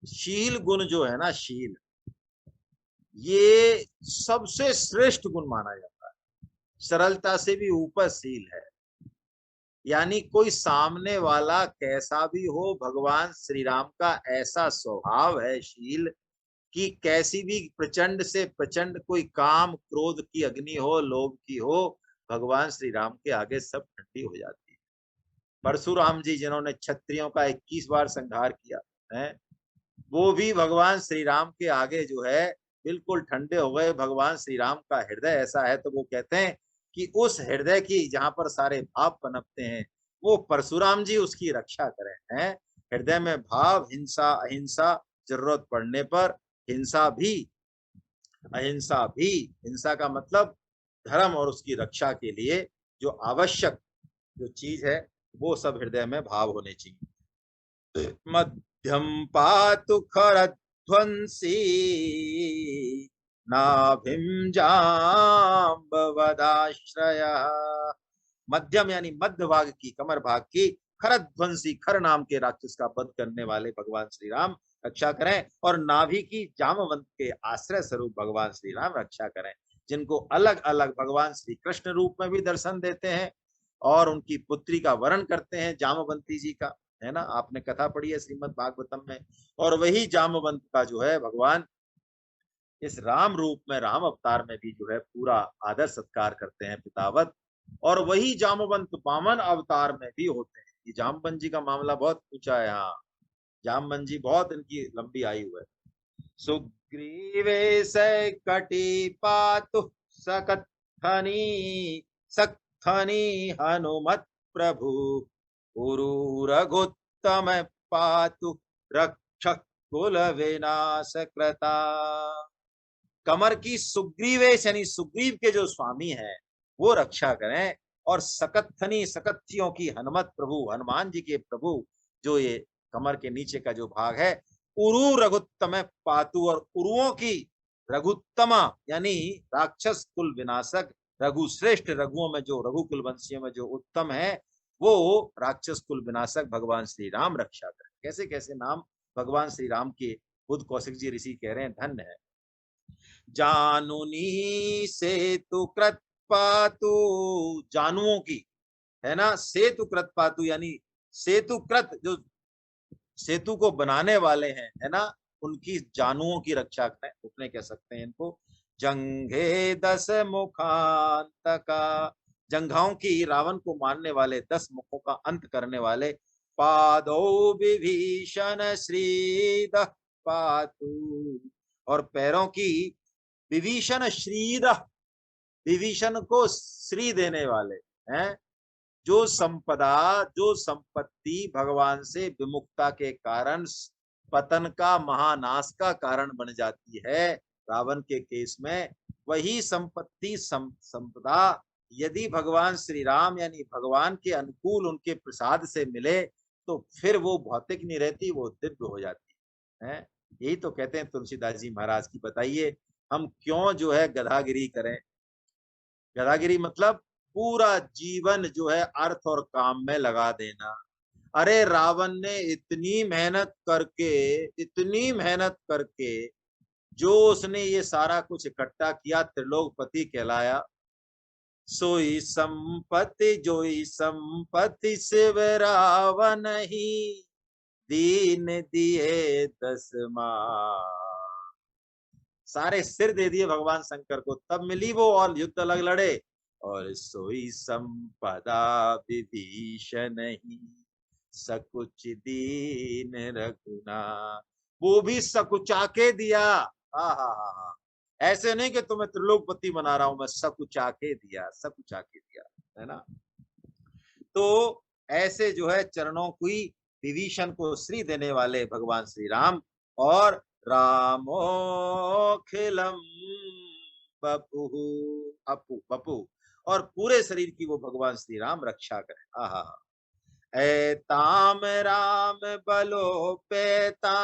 शील गुण जो है ना, शील ये सबसे श्रेष्ठ गुण माना जाता है, सरलता से भी ऊपर शील है। यानी कोई सामने वाला कैसा भी हो, भगवान श्री राम का ऐसा स्वभाव है शील कि कैसी भी प्रचंड से प्रचंड कोई काम क्रोध की अग्नि हो, लोभ की हो, भगवान श्री राम के आगे सब ठंडी हो जाती है। परशुराम जी जिन्होंने क्षत्रियों का 21 बार संहार किया है, वो भी भगवान श्री राम के आगे जो है बिल्कुल ठंडे हो गए। भगवान श्री राम का हृदय ऐसा है, तो वो कहते हैं कि उस हृदय की जहां पर सारे भाव पनपते हैं, वो परशुराम जी उसकी रक्षा करें हैं। हृदय में भाव, हिंसा अहिंसा, जरूरत पड़ने पर हिंसा भी, अहिंसा भी, हिंसा का मतलब धर्म और उसकी रक्षा के लिए जो आवश्यक जो चीज है, वो सब हृदय में भाव होने चाहिए। मध्यम पातु खरध्वंसी, नाभिम जाम्बवदाश्रयः। मध्यम यानी मध्य भाग की, कमर भाग की खरध्वंसी, खर नाम के राक्षस का वध करने वाले भगवान श्री राम रक्षा करें, और नाभि की जामवंत के आश्रय स्वरूप भगवान श्री राम रक्षा करें, जिनको अलग अलग भगवान श्री कृष्ण रूप में भी दर्शन देते हैं और उनकी पुत्री का वरण करते हैं, जामवंती जी का, है ना, आपने कथा पढ़ी है श्रीमद् भागवतम में। और वही जामवंत का जो है भगवान इस राम रूप में, राम अवतार में भी जो है पूरा आदर सत्कार करते हैं पितावत, और वही जामवंत वामन अवतार में भी होते हैं। ये जामवंत जी का मामला बहुत ऊंचा है। यहाँ जामवंत जी बहुत इनकी लंबी आयु है। सुग्रीवे से कटी पातु सकथनी सक्थनी हनुमत प्रभु उरु रघुत्तम पातु रक्षक कुल विनाश कृता। कमर की सुग्रीवेश यानी सुग्रीव के जो स्वामी हैं वो रक्षा करें, और सकत्थनी सकत्थियों की हनुमत प्रभु, हनुमान जी के प्रभु, जो ये कमर के नीचे का जो भाग है, उरु रघुत्तम पातु, और उरुओं की रघुत्तमा यानी राक्षस कुल विनाशक, रघुश्रेष्ठ, रघुओं में जो रघुकुल वंशियों में जो उत्तम है वो राक्षस कुल विनाशक भगवान श्री राम रक्षा करें। कैसे कैसे नाम भगवान श्री राम के बुद्ध कौशिक जी ऋषि कह रहे हैं, धन्य है। जानुनी सेतु कृत पातु, जानुओं की, है ना, सेतु कृत पातु यानी सेतु कृत, जो सेतु को बनाने वाले हैं, है ना, उनकी जानुओं की रक्षा करें, उतने कह सकते हैं इनको। जंघे 10 मुखांतका, जंघाओं की, रावण को मारने वाले 10 मुखों का अंत करने वाले। पादौ विभीषण श्रीदः पातु, और पैरों की विभीषण श्रीदः, विभीषण को श्री देने वाले हैं। जो संपदा, जो संपत्ति भगवान से विमुखता के कारण पतन का, महानाश का कारण बन जाती है रावण के केस में, वही संपत्ति संपदा यदि भगवान श्री राम यानी भगवान के अनुकूल उनके प्रसाद से मिले तो फिर वो भौतिक नहीं रहती, वो दिव्य हो जाती है। यही तो कहते हैं तुलसीदास जी महाराज की, बताइए हम क्यों जो है गधागिरी करें। गधागिरी मतलब पूरा जीवन जो है अर्थ और काम में लगा देना। अरे रावण ने इतनी मेहनत करके, इतनी मेहनत करके जो उसने ये सारा कुछ इकट्ठा किया, त्रिलोकपति कहलाया। सोई संपत्ति जोई संपत्ति शिव रावण ही, दीन दिए 10 सारे सिर दे दिए भगवान शंकर को, तब मिली वो, और युद्ध अलग लड़े। और सोई संपदा विभीषण ही, सकुच दीन रघुना, वो भी सकुचा के दिया। हा हा हा, ऐसे नहीं कि तुम्हें त्रिलोकपति बना रहा हूं मैं, सकुचा के दिया, सकुचा के दिया, है ना। तो ऐसे जो है चरणों की, विभीषण को श्री देने वाले भगवान श्री राम, और रामोखिलम बपु, अपु बपु, और पूरे शरीर की वो भगवान श्री राम रक्षा करें। आहा, ऐ ताम राम बलो पेता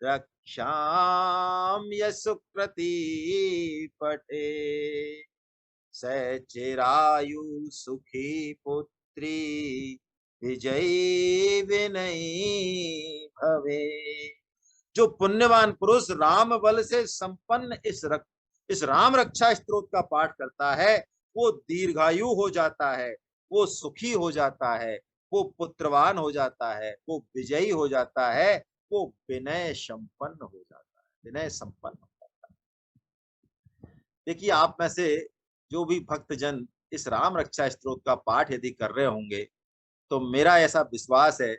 रक्षाम यसुकृति पटे, सचिरायु सुखी पुत्री विजयी विनयी भवे। जो पुण्यवान पुरुष राम बल से संपन्न इस राम रक्षा स्तोत्र का पाठ करता है, वो दीर्घायु हो जाता है, वो सुखी हो जाता है, वो पुत्रवान हो जाता है, वो विजयी हो जाता है, वो विनय संपन्न हो जाता है, विनय संपन्न हो जाता है। देखिए आप में से जो भी भक्तजन इस राम रक्षा स्तोत्र का पाठ यदि कर रहे होंगे तो मेरा ऐसा विश्वास है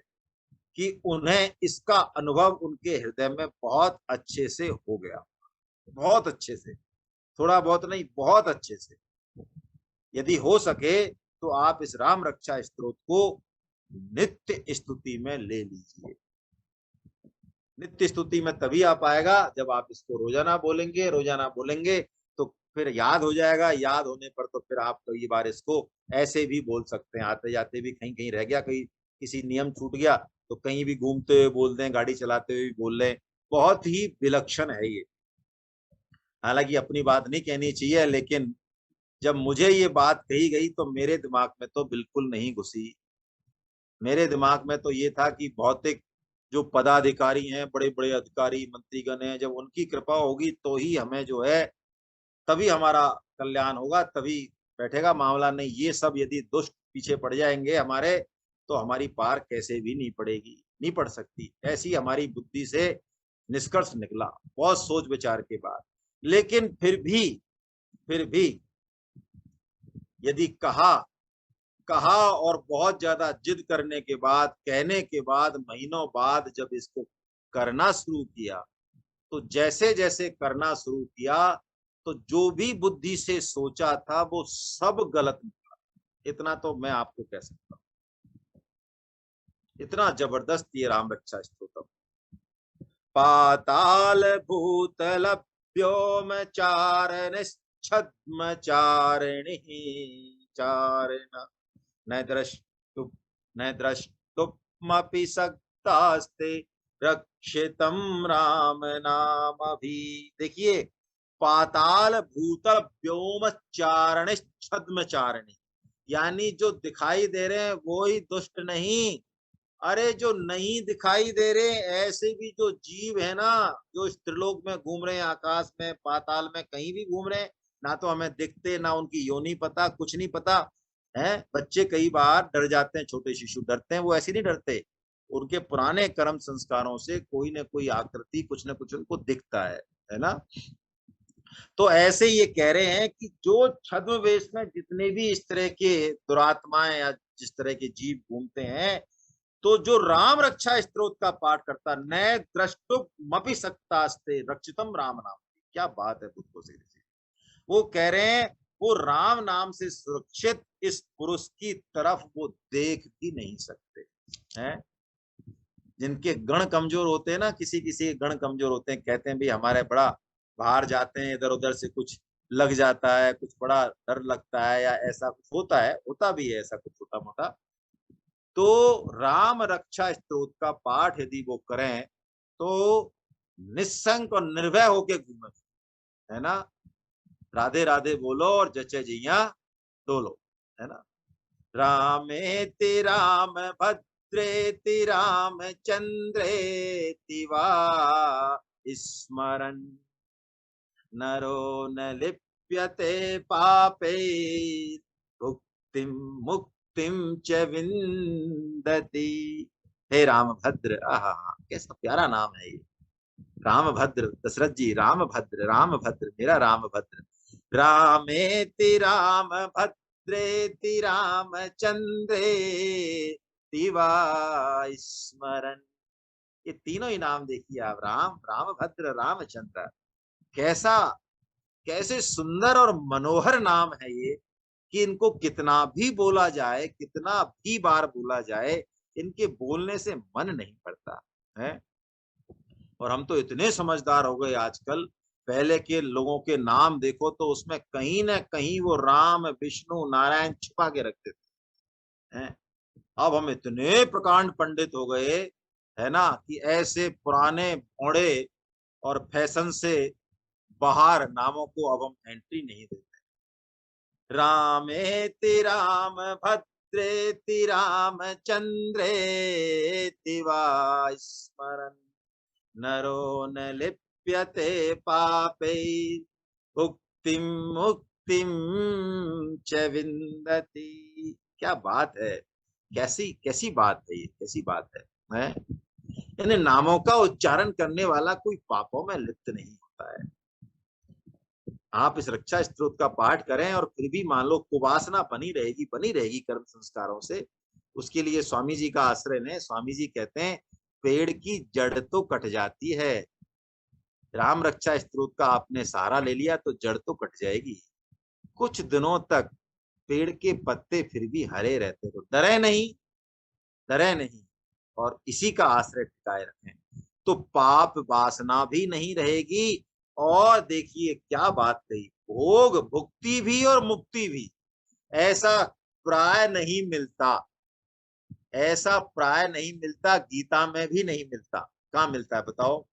कि उन्हें इसका अनुभव उनके हृदय में बहुत अच्छे से हो गया, बहुत अच्छे से, थोड़ा बहुत नहीं, बहुत अच्छे से। यदि हो सके तो आप इस राम रक्षा स्तोत्र को नित्य स्तुति में ले लीजिए। नित्य स्तुति में तभी आ पाएगा जब आप इसको रोजाना बोलेंगे, रोजाना बोलेंगे तो फिर याद हो जाएगा। याद होने पर तो फिर आप कई बार इसको ऐसे भी बोल सकते हैं, आते जाते भी कहीं कहीं रह गया, कहीं किसी नियम छूट गया तो कहीं भी घूमते हुए बोल दें, गाड़ी चलाते हुए बोल लें। बहुत ही विलक्षण है ये, हालांकि अपनी बात नहीं कहनी चाहिए, लेकिन जब मुझे ये बात कही गई तो मेरे दिमाग में तो बिल्कुल नहीं घुसी। मेरे दिमाग में तो ये था कि भौतिक जो पदाधिकारी हैं, बड़े बड़े अधिकारी मंत्रीगण हैं, जब उनकी कृपा होगी तो ही हमें जो है, तभी हमारा कल्याण होगा, तभी बैठेगा मामला। नहीं, ये सब यदि दुष्ट पीछे पड़ जाएंगे हमारे, तो हमारी पार कैसे भी नहीं पड़ेगी, नहीं पड़ सकती। ऐसी हमारी बुद्धि से निष्कर्ष निकला, बहुत सोच विचार के बाद। लेकिन फिर भी यदि कहा कहा और बहुत ज्यादा जिद करने के बाद, कहने के बाद, महीनों बाद जब इसको करना शुरू किया, तो जैसे जैसे करना शुरू किया, तो जो भी बुद्धि से सोचा था वो सब गलत निकला। इतना तो मैं आपको कह सकता हूँ, इतना जबरदस्त ये राम रक्षा स्तोत्रम। पाताल भूतल व्योम चारण छद्म चारिणी चारण न द्रष्टु न द्रष्टुमपि सक्तास्ते रक्षितम राम नाम भी। देखिए, पाताल भूतल व्योम चारण छद्म चारिणी, यानी जो दिखाई दे रहे हैं वो ही दुष्ट नहीं, अरे जो नहीं दिखाई दे रहे ऐसे भी जो जीव है ना, जो इस त्रिलोक में घूम रहे हैं, आकाश में, पाताल में, कहीं भी घूम रहे हैं, ना तो हमें दिखते, ना उनकी योनि पता, कुछ नहीं पता है। बच्चे कई बार डर जाते हैं, छोटे शिशु डरते हैं, वो ऐसे नहीं डरते, उनके पुराने कर्म संस्कारों से कोई ना कोई आकृति, कुछ ना कुछ उनको दिखता है ना। तो ऐसे ये कह रहे हैं कि जो छद्म वेश में जितने भी इस तरह के दुरात्माएं या जिस तरह के जीव घूमते हैं, तो जो राम रक्षा स्तोत्र का पाठ करता, न द्रष्टुमपि सक्तास्ते रक्षितम राम नाम। क्या बात है बुद्ध से, वो कह रहे हैं वो राम नाम से सुरक्षित इस पुरुष की तरफ वो देख भी नहीं सकते हैं। जिनके गण कमजोर होते हैं ना, किसी किसी गण कमजोर होते हैं, कहते हैं भी हमारे बड़ा बाहर जाते हैं, इधर उधर से कुछ लग जाता है, कुछ बड़ा डर लगता है, या ऐसा कुछ होता है, होता भी है ऐसा कुछ छोटा मोटा। तो राम रक्षा स्तोत्र का पाठ यदि वो करें तो निस्संक और निर्भय होके घूमे, है ना। राधे राधे बोलो और जचे जिया डोलो, है ना। रामेति राम भद्रेति राम चंद्रेति वा स्मरन् नरो न लिप्यते पापे भुक्तिम मुक्तिम च विन्दति। हे रामभद्र, आहा, कैसा प्यारा नाम है ये, रामभद्र। दशरथ जी, रामभद्र, रामभद्र, मेरा रामभद्र। रामेति राम भद्रेति राम चंद्रेति वा स्मरन्। ये तीनों ही नाम देखिए आप, राम, रामभद्र, रामचंद्र। कैसा, कैसे सुंदर और मनोहर नाम है ये, कि इनको कितना भी बोला जाए, कितना भी बार बोला जाए, इनके बोलने से मन नहीं पड़ता है। और हम तो इतने समझदार हो गए आजकल, पहले के लोगों के नाम देखो तो उसमें कहीं ना कहीं वो राम, विष्णु, नारायण छुपा के रखते थे हैं। अब हम इतने प्रकांड पंडित हो गए, है ना, कि ऐसे पुराने भोड़े और फैशन से बाहर नामों को अब हम एंट्री नहीं देते। रामेति राम भद्रेति राम चंद्रेति वा स्मरन् नरो न लिप्यते पापै भुक्तिम मुक्तिम च विन्दति। क्या बात है, कैसी कैसी बात है ये, कैसी बात है। यानी नामों का उच्चारण करने वाला कोई पापों में लिप्त नहीं होता है। आप इस रक्षा स्तोत्र का पाठ करें और फिर भी मान लो कुवासना बनी रहेगी कर्म संस्कारों से, उसके लिए स्वामी जी का आश्रय लें। स्वामी जी कहते हैं पेड़ की जड़ तो कट जाती है, राम रक्षा स्तोत्र का आपने सहारा ले लिया तो जड़ तो कट जाएगी, कुछ दिनों तक पेड़ के पत्ते फिर भी हरे रहते, तो डरे नहीं, डरे नहीं, और इसी का आश्रय टिकाए रखें तो पाप वासना भी नहीं रहेगी। और देखिए क्या बात कही, भोग भुक्ति भी और मुक्ति भी, ऐसा प्राय नहीं मिलता, ऐसा प्राय नहीं मिलता, गीता में भी नहीं मिलता। कहाँ मिलता है बताओ,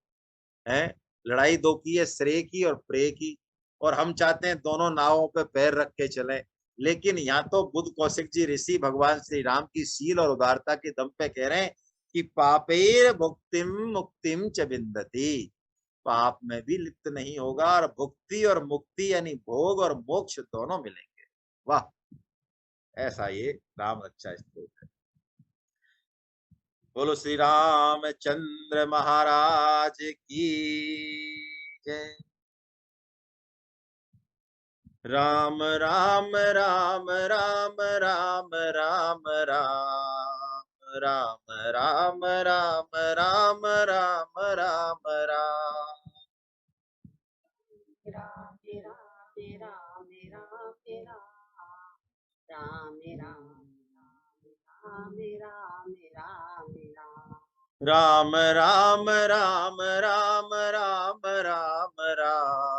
है। लड़ाई दो की है, श्रेय की और प्रेय की, और हम चाहते हैं दोनों नावों पे पैर रख के चले। लेकिन यहाँ तो बुद्ध कौशिक जी ऋषि भगवान श्री राम की शील और उदारता के दम पे कह रहे हैं कि पापेर भुक्तिम मुक्तिम च विन्दति, पाप में भी लिप्त नहीं होगा और भुक्ति और मुक्ति यानी भोग और मोक्ष दोनों मिलेंगे। वाह, ऐसा ये राम रक्षा स्तोत्र है। बोलो श्री रामचंद्र महाराज की जय। राम राम राम राम राम राम राम राम राम राम राम राम राम राम। राम राम राम राम राम राम राम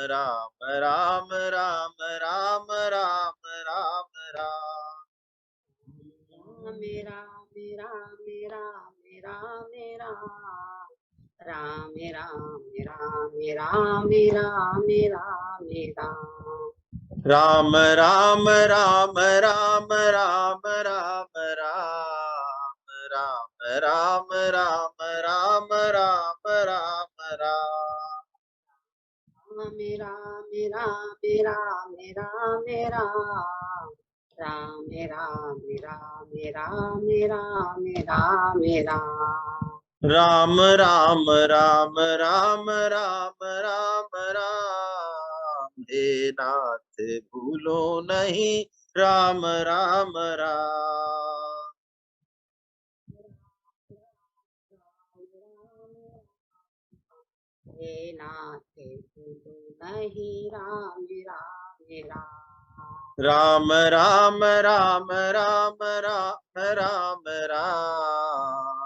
राम राम राम राम राम राम राम। मेरा मेरा मेरा मेरा मेरा राम मेरा मेरा मेरा मेरा मेरा मेरा राम राम राम राम राम राम राम राम राम राम राम राम राम। मेरा मेरा मेरा मेरा मेरा राम मेरा मेरा मेरा मेरा मेरा मेरा। राम राम राम राम राम राम राम, हे नाथ भूलो नहीं राम राम राम। हे नाथ भूलो नहीं राम मेरा मेरा। राम राम राम राम राम राम राम,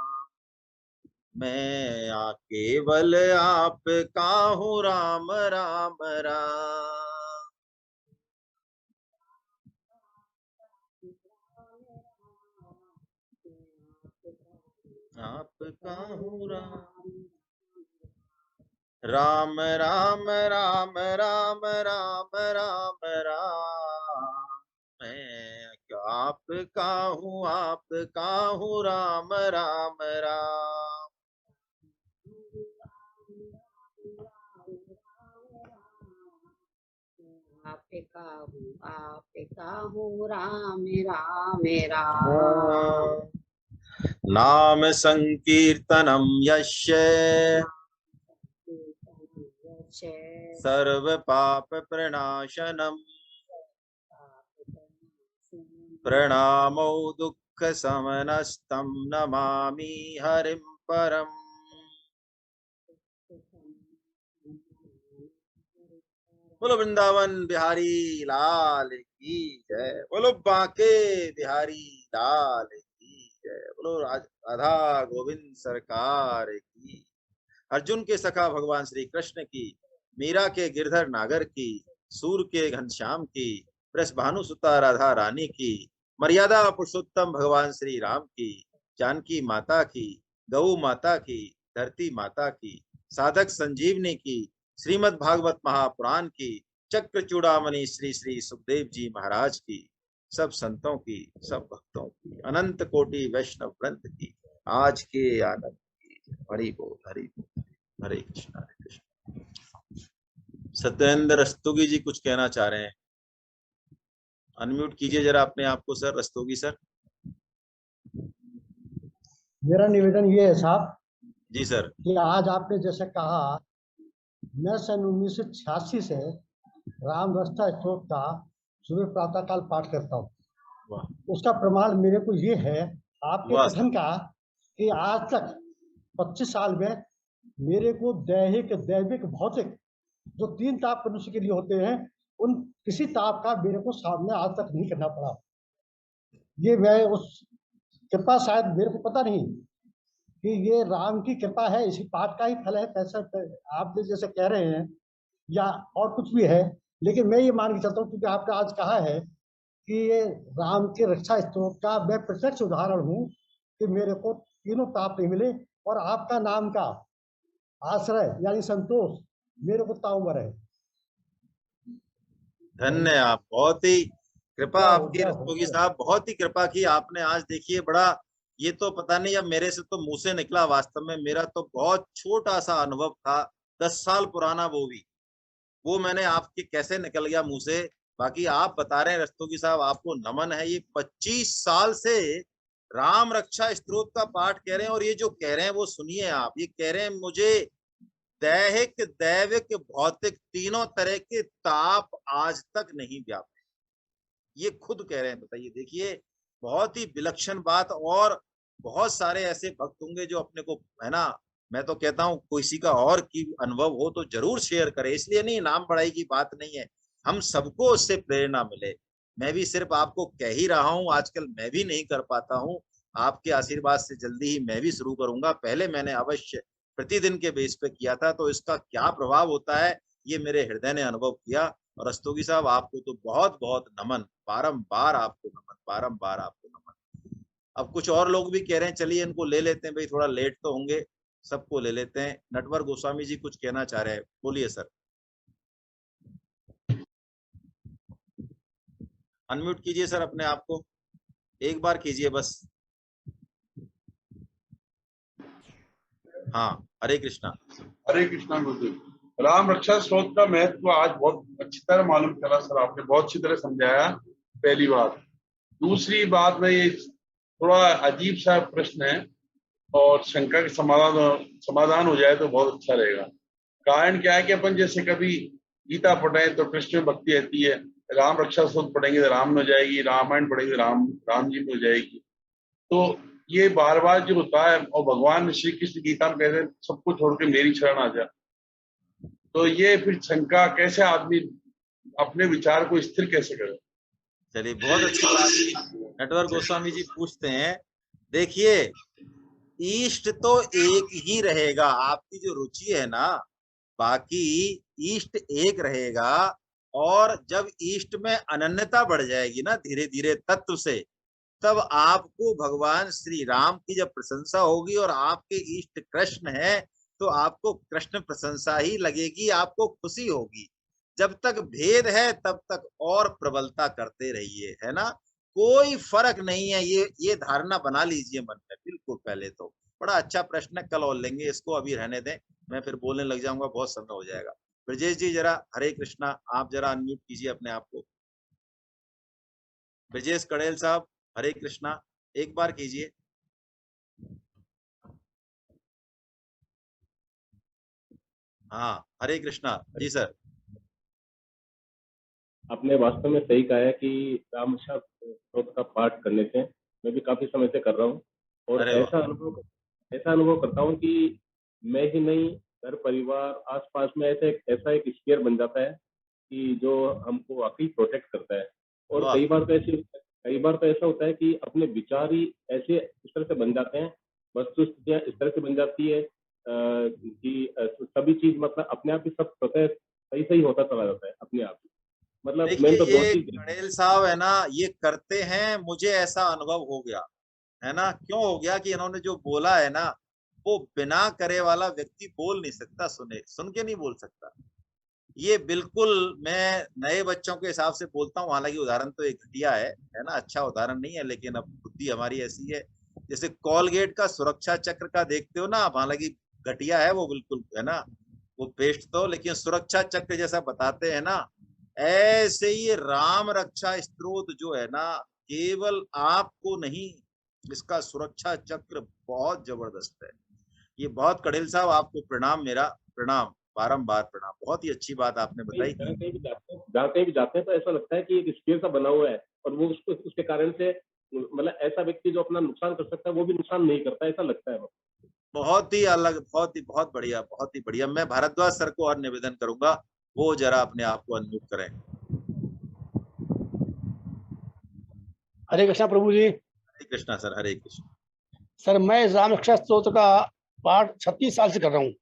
मैं केवल आपका हूँ राम राम राम। आपका हूँ राम। राम राम राम राम राम राम राम, मैं आपका हूँ राम राम राम। आपका हूँ राम मेरा। नाम संकीर्तनम यस्य सर्व पाप प्रणाशनम, प्रणामो दुःख समनस्तं नमामि हरिं परम। बोलो वृंदावन बिहारी लाल की जय। बोलो बांके बिहारी लाल की जय। बोलो राधा गोविंद सरकार की। अर्जुन के सखा भगवान श्री कृष्ण की, मीरा के गिरधर नागर की, सूर के घनश्याम की, वृषभानु सुता राधा रानी की, मर्यादा पुरुषोत्तम भगवान श्री राम की, जानकी माता की, गौ माता की, धरती माता की, साधक संजीवनी की, श्रीमद् भागवत महापुराण की, चक्र चूड़ामणि श्री श्री सुखदेव जी महाराज की, सब संतों की, सब भक्तों की, अनंत कोटि वैष्णव वृंद की आज के आनंद की। हरि बोल हरि बोल। हरे कृष्णा हरे कृष्णा। सत्येंद्र रस्तोगी जी कुछ कहना चाह रहे हैं, अनम्यूट कीजिए जरा अपने आप को सर। रस्तोगी सर। मेरा निवेदन ये है साहब जी सर। कि आज आपने जैसे कहा, मैं सन 1986 से राम रक्षा स्तोत्र का सुबह प्रातः काल पाठ करता हूँ। उसका प्रमाण मेरे को ये है आपके कथन का कि आज तक 25 साल में मेरे को दैहिक दैविक भौतिक जो 3 ताप मनुष्य के लिए होते हैं, उन किसी ताप का मेरे को सामने आज तक नहीं करना पड़ा। ये मैं उस कृपा, शायद मेरे को पता नहीं कि ये राम की कृपा है, इसी पाठ का ही फल है, पैसा आप जैसे कह रहे हैं या और कुछ भी है। लेकिन मैं ये मान के चलता हूँ, क्योंकि आपने आज कहा है कि ये राम के रक्षा स्तोत्र का मैं प्रत्यक्ष उदाहरण हूँ कि मेरे को तीनों ताप नहीं मिले और आपका नाम का आश्रय यानी संतोष मेरे को ताउमर है। धन्य आप, बहुत ही कृपा आपकी रस्तोगी साहब, बहुत ही कृपा की आपने आज। देखिए बड़ा, ये तो पता नहीं अब मेरे से तो मुंह से निकला, वास्तव में मेरा तो बहुत छोटा सा अनुभव था, 10 साल पुराना, वो मैंने आपके कैसे निकल गया मुंह से। बाकी आप बता रहे हैं रस्तोगी साहब, आपको नमन है। ये 25 साल से राम रक्षा स्तोत्र का पाठ कह रहे हैं, और ये जो कह रहे हैं वो सुनिए आप, ये कह रहे हैं मुझे दैहिक दैविक भौतिक तीनों तरह के ताप आज तक नहीं व्यापे, ये खुद कह रहे हैं। बताइए, देखिए बहुत ही विलक्षण बात। और बहुत सारे ऐसे भक्त होंगे जो अपने को, है ना, मैं तो कहता हूँ किसी का और की अनुभव हो तो जरूर शेयर करे, इसलिए नहीं, नाम बढ़ाई की बात नहीं है, हम सबको उससे प्रेरणा मिले। मैं भी सिर्फ आपको कह ही रहा हूँ, आजकल मैं भी नहीं कर पाता हूँ, आपके आशीर्वाद से जल्दी ही मैं भी शुरू करूंगा। पहले मैंने अवश्य प्रतिदिन के बेस पे किया था, तो इसका क्या प्रभाव होता है ये मेरे हृदय ने अनुभव किया। और रस्तोगी साहब आपको तो बहुत बहुत नमन, बारंबार आपको नमन, बारंबार आपको नमन। अब कुछ और लोग भी कह रहे हैं, चलिए इनको ले लेते हैं भाई, थोड़ा लेट तो होंगे, सबको ले लेते हैं। नटवर गोस्वामी जी कुछ कहना चाह रहे हैं, बोलिए सर। अनम्यूट कीजिए सर अपने आप को, एक बार कीजिए बस। हाँ, हरे कृष्णा। हरे कृष्णा गुरुदेव। राम रक्षा स्त्रोत का महत्व आज बहुत अच्छी तरह मालूम करा सर, आपने बहुत अच्छी तरह समझाया, पहली बात। दूसरी बात में, ये थोड़ा अजीब सा प्रश्न है और शंका के समाधान हो जाए तो बहुत अच्छा रहेगा। कारण क्या है कि अपन जैसे कभी गीता पढ़े तो कृष्ण में भक्ति रहती है, राम रक्षा स्त्रोत पढ़ेंगे तो राम में हो जाएगी, रामायण पढ़ेंगे तो राम जी में हो जाएगी। तो ये बार बार जो होता है, और भगवान श्री कृष्ण गीता में कहते हैं सब कुछ छोड़ के मेरी शरण आ जा, तो ये फिर शंका कैसे आदमी अपने विचार को स्थिर कैसे करे। चलिए, बहुत अच्छी बात नटवर गोस्वामी जी पूछते हैं। देखिए, ईष्ट तो एक ही रहेगा, आपकी जो रुचि है ना, बाकी ईष्ट एक रहेगा। और जब ईष्ट में अनन्यता बढ़ जाएगी ना धीरे धीरे तत्व से, तब आपको भगवान श्री राम की जब प्रशंसा होगी और आपके इष्ट कृष्ण है, तो आपको कृष्ण प्रशंसा ही लगेगी, आपको खुशी होगी। जब तक भेद है तब तक और प्रबलता करते रहिए, है ना, कोई फर्क नहीं है। ये धारणा बना लीजिए मन में बिल्कुल पहले तो। बड़ा अच्छा प्रश्न है, कल और लेंगे इसको, अभी रहने दें, मैं फिर बोलने लग जाऊंगा, बहुत समय हो जाएगा। ब्रजेश जी जरा, हरे कृष्णा, आप जरा अनम्यूट कीजिए अपने आप को। ब्रजेश कड़ेल साहब, हरे कृष्णा, एक बार कीजिए। हाँ, हरे कृष्णा जी सर। आपने वास्तव में सही कहा है कि राम रक्षा स्तोत्र का पाठ करने से, मैं भी काफी समय से कर रहा हूँ, और अरे वाह, ऐसा अनुभव करता हूँ कि मैं ही नहीं, घर परिवार आसपास में ऐसा एक स्फीयर बन जाता है कि जो हमको वाकई प्रोटेक्ट करता है। और वाह, कई बार तो ऐसा होता है कि अपने विचार ही ऐसे इस तरह से बन जाते हैं, वस्तुस्थितियां इस तरह से बन जाती है कि सभी चीज मतलब अपने आप ही सब स्वतः सही सही होता चला जाता है अपने आप ही। मतलब देखिए मैंने तो दो ये चीज कड़ेल साहब है ना, ये करते हैं, मुझे ऐसा अनुभव हो गया है ना। क्यों हो गया कि इन्होंने जो बोला है ना, वो बिना करे वाला व्यक्ति बोल नहीं सकता, सुन के नहीं बोल सकता। ये बिल्कुल मैं नए बच्चों के हिसाब से बोलता हूँ, हालांकि उदाहरण तो एक घटिया है ना, अच्छा उदाहरण नहीं है, लेकिन अब बुद्धि हमारी ऐसी है। जैसे कॉलगेट का सुरक्षा चक्र का देखते हो ना आप, हालांकि घटिया है वो बिल्कुल, है ना, वो पेस्ट तो, लेकिन सुरक्षा चक्र जैसा बताते हैं ना, ऐसे ही राम रक्षा स्तोत्र जो है ना, केवल आपको नहीं, इसका सुरक्षा चक्र बहुत जबरदस्त है। ये बहुत, कड़ेल साहब आपको प्रणाम, मेरा प्रणाम, बारंबार प्रणाम, बहुत ही अच्छी बात आपने बताई जहाँ कि कहीं भी जाते हैं तो ऐसा लगता है कि एक स्पेयर सा बना हुआ है, और वो उसके कारण से मतलब ऐसा व्यक्ति जो अपना नुकसान कर सकता है वो भी नुकसान नहीं करता, ऐसा लगता है। बहुत ही अलग, बहुत बढ़िया, बहुत ही बढ़िया। मैं भारद्वाज सर को और निवेदन करूंगा, वो जरा अपने आप को अनम्यूट करें। हरे कृष्णा प्रभु जी। हरे कृष्णा सर, हरे कृष्ण सर, मैं राम रक्षा स्तोत्र का पाठ 36 साल से कर रहा हूँ,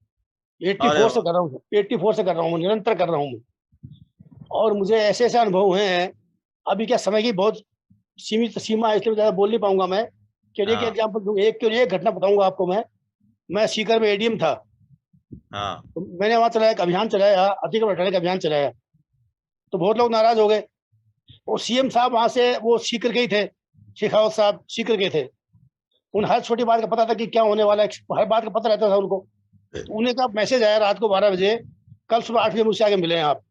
84 से कर रहा हूँ, 84 से कर रहा हूँ, निरंतर कर रहा हूँ। और मुझे ऐसे ऐसे अनुभव हैं, अभी क्या समय की बहुत सीमित सीमा है, इसलिए ज्यादा बोल नहीं पाऊंगा मैं। चलिए एक एग्जाम्पल दूं, एक घटना बताऊंगा आपको। मैं सीकर में एडीएम था। हाँ, तो मैंने वहां चलाया, एक अभियान चलाया, अधिक हटाने का अभियान चलाया। तो बहुत लोग नाराज हो गए। और सीएम साहब वहां से वो सीकर के ही थे, शेखावत साहब सीकर के थे। उन हर छोटी बात का पता था कि क्या होने वाला है, हर बात का पता रहता था उनको। तो उन्हें का मैसेज आया रात को 12 बजे, कल सुबह 8 बजे मुझसे आगे मिले हैं आप।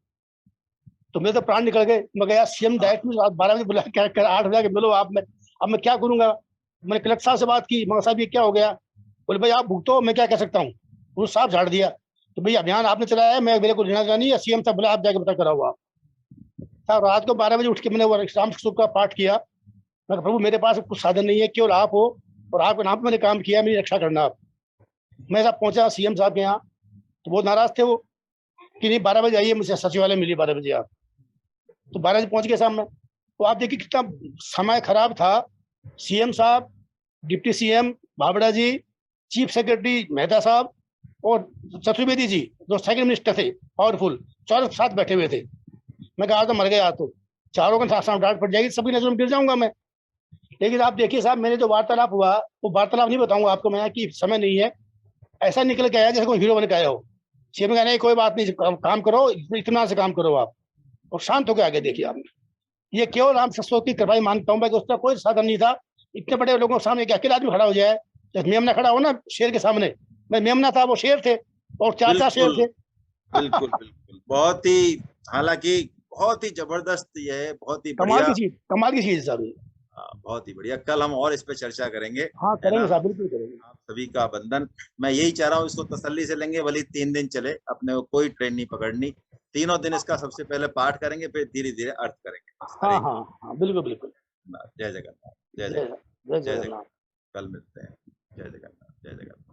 तो मेरे तो प्राण निकल गए। मैं गया सीएम डायरेक्ट रात 12 बजे बुला के 8 बजे आके मिलो आप में। अब मैं क्या करूंगा? मैंने कलेक्टर साहब से बात की, मगर साहब ये क्या हो गया? बोले भाई आप भुगतो, मैं क्या कह सकता हूँ। उन्होंने साहब झाड़ दिया। तो भाई अभियान आपने चलाया है, मैं मेरे को लेना देना नहीं है, सीएम साहब बोला आप जाके पता कराओ आप। साहब रात को 12 बजे उठ के मैंने वो राम स्तूप का पाठ किया। मैं प्रभु मेरे पास कुछ साधन नहीं है, केवल आप हो और आपके नाम पर मैंने काम किया, मेरी रक्षा करना आप। मैं साहब पहुंचा सीएम साहब के यहाँ, तो बहुत नाराज थे वो कि नहीं 12 बजे आइए, मुझे सचिवालय मिली 12 बजे आप। तो 12 बजे पहुंच गए साहब मैं। तो आप देखिए कितना समय खराब था। सीएम साहब, डिप्टी सीएम बाबड़ा जी, चीफ सेक्रेटरी मेहता साहब और चतुर्वेदी जी जो सेकंड मिनिस्टर थे पावरफुल, चारों साथ बैठे हुए थे। मैं कहा तो मर गया, तो चारों का साथ डांट पड़ जाएगी, सबकी नजरों में गिर जाऊंगा मैं। लेकिन आप देखिए साहब, मैंने जो वार्तालाप हुआ वो वार्तालाप नहीं बताऊंगा आपको मैं, कि समय नहीं है। ऐसा निकल के आया जैसे कोई हीरो बन के आया हो। सीएम कहना नहीं कोई बात नहीं, काम करो, इत्मीनान से काम करो आप, और शांत होकर आगे देखिए आप। ये केवल राम सस्वत की कृपा ही मानता हूँ मैं, कि उसका कोई साधन नहीं था। इतने बड़े लोगों के सामने एक अकेला आदमी खड़ा हो जाए, जैसे मेमना खड़ा हो ना शेर के सामने, मैं मेमना था, वो शेर थे, और 4 शेर थे। बिल्कुल बिल्कुल, बहुत ही, हालांकि बहुत ही जबरदस्त ये है, बहुत ही बढ़िया, कमाल की चीज साहब। बहुत ही बढ़िया। कल हम और इस पे चर्चा करेंगे। हाँ करेंगे साहब, बिल्कुल करेंगे। आप सभी का बंधन, मैं यही चाह रहा हूँ, इसको तसल्ली से लेंगे, भले 3 दिन चले, अपने को कोई ट्रेन नहीं पकड़नी। 3 दिन इसका सबसे पहले पाठ करेंगे, फिर धीरे धीरे अर्थ करेंगे। हाँ हाँ हाँ, बिल्कुल बिल्कुल। जय जगन्नाथ, जय जगन्नाथ, जय जगन्नाथ। कल मिलते हैं। जय जगन्नाथ, जय जगन्नाथ।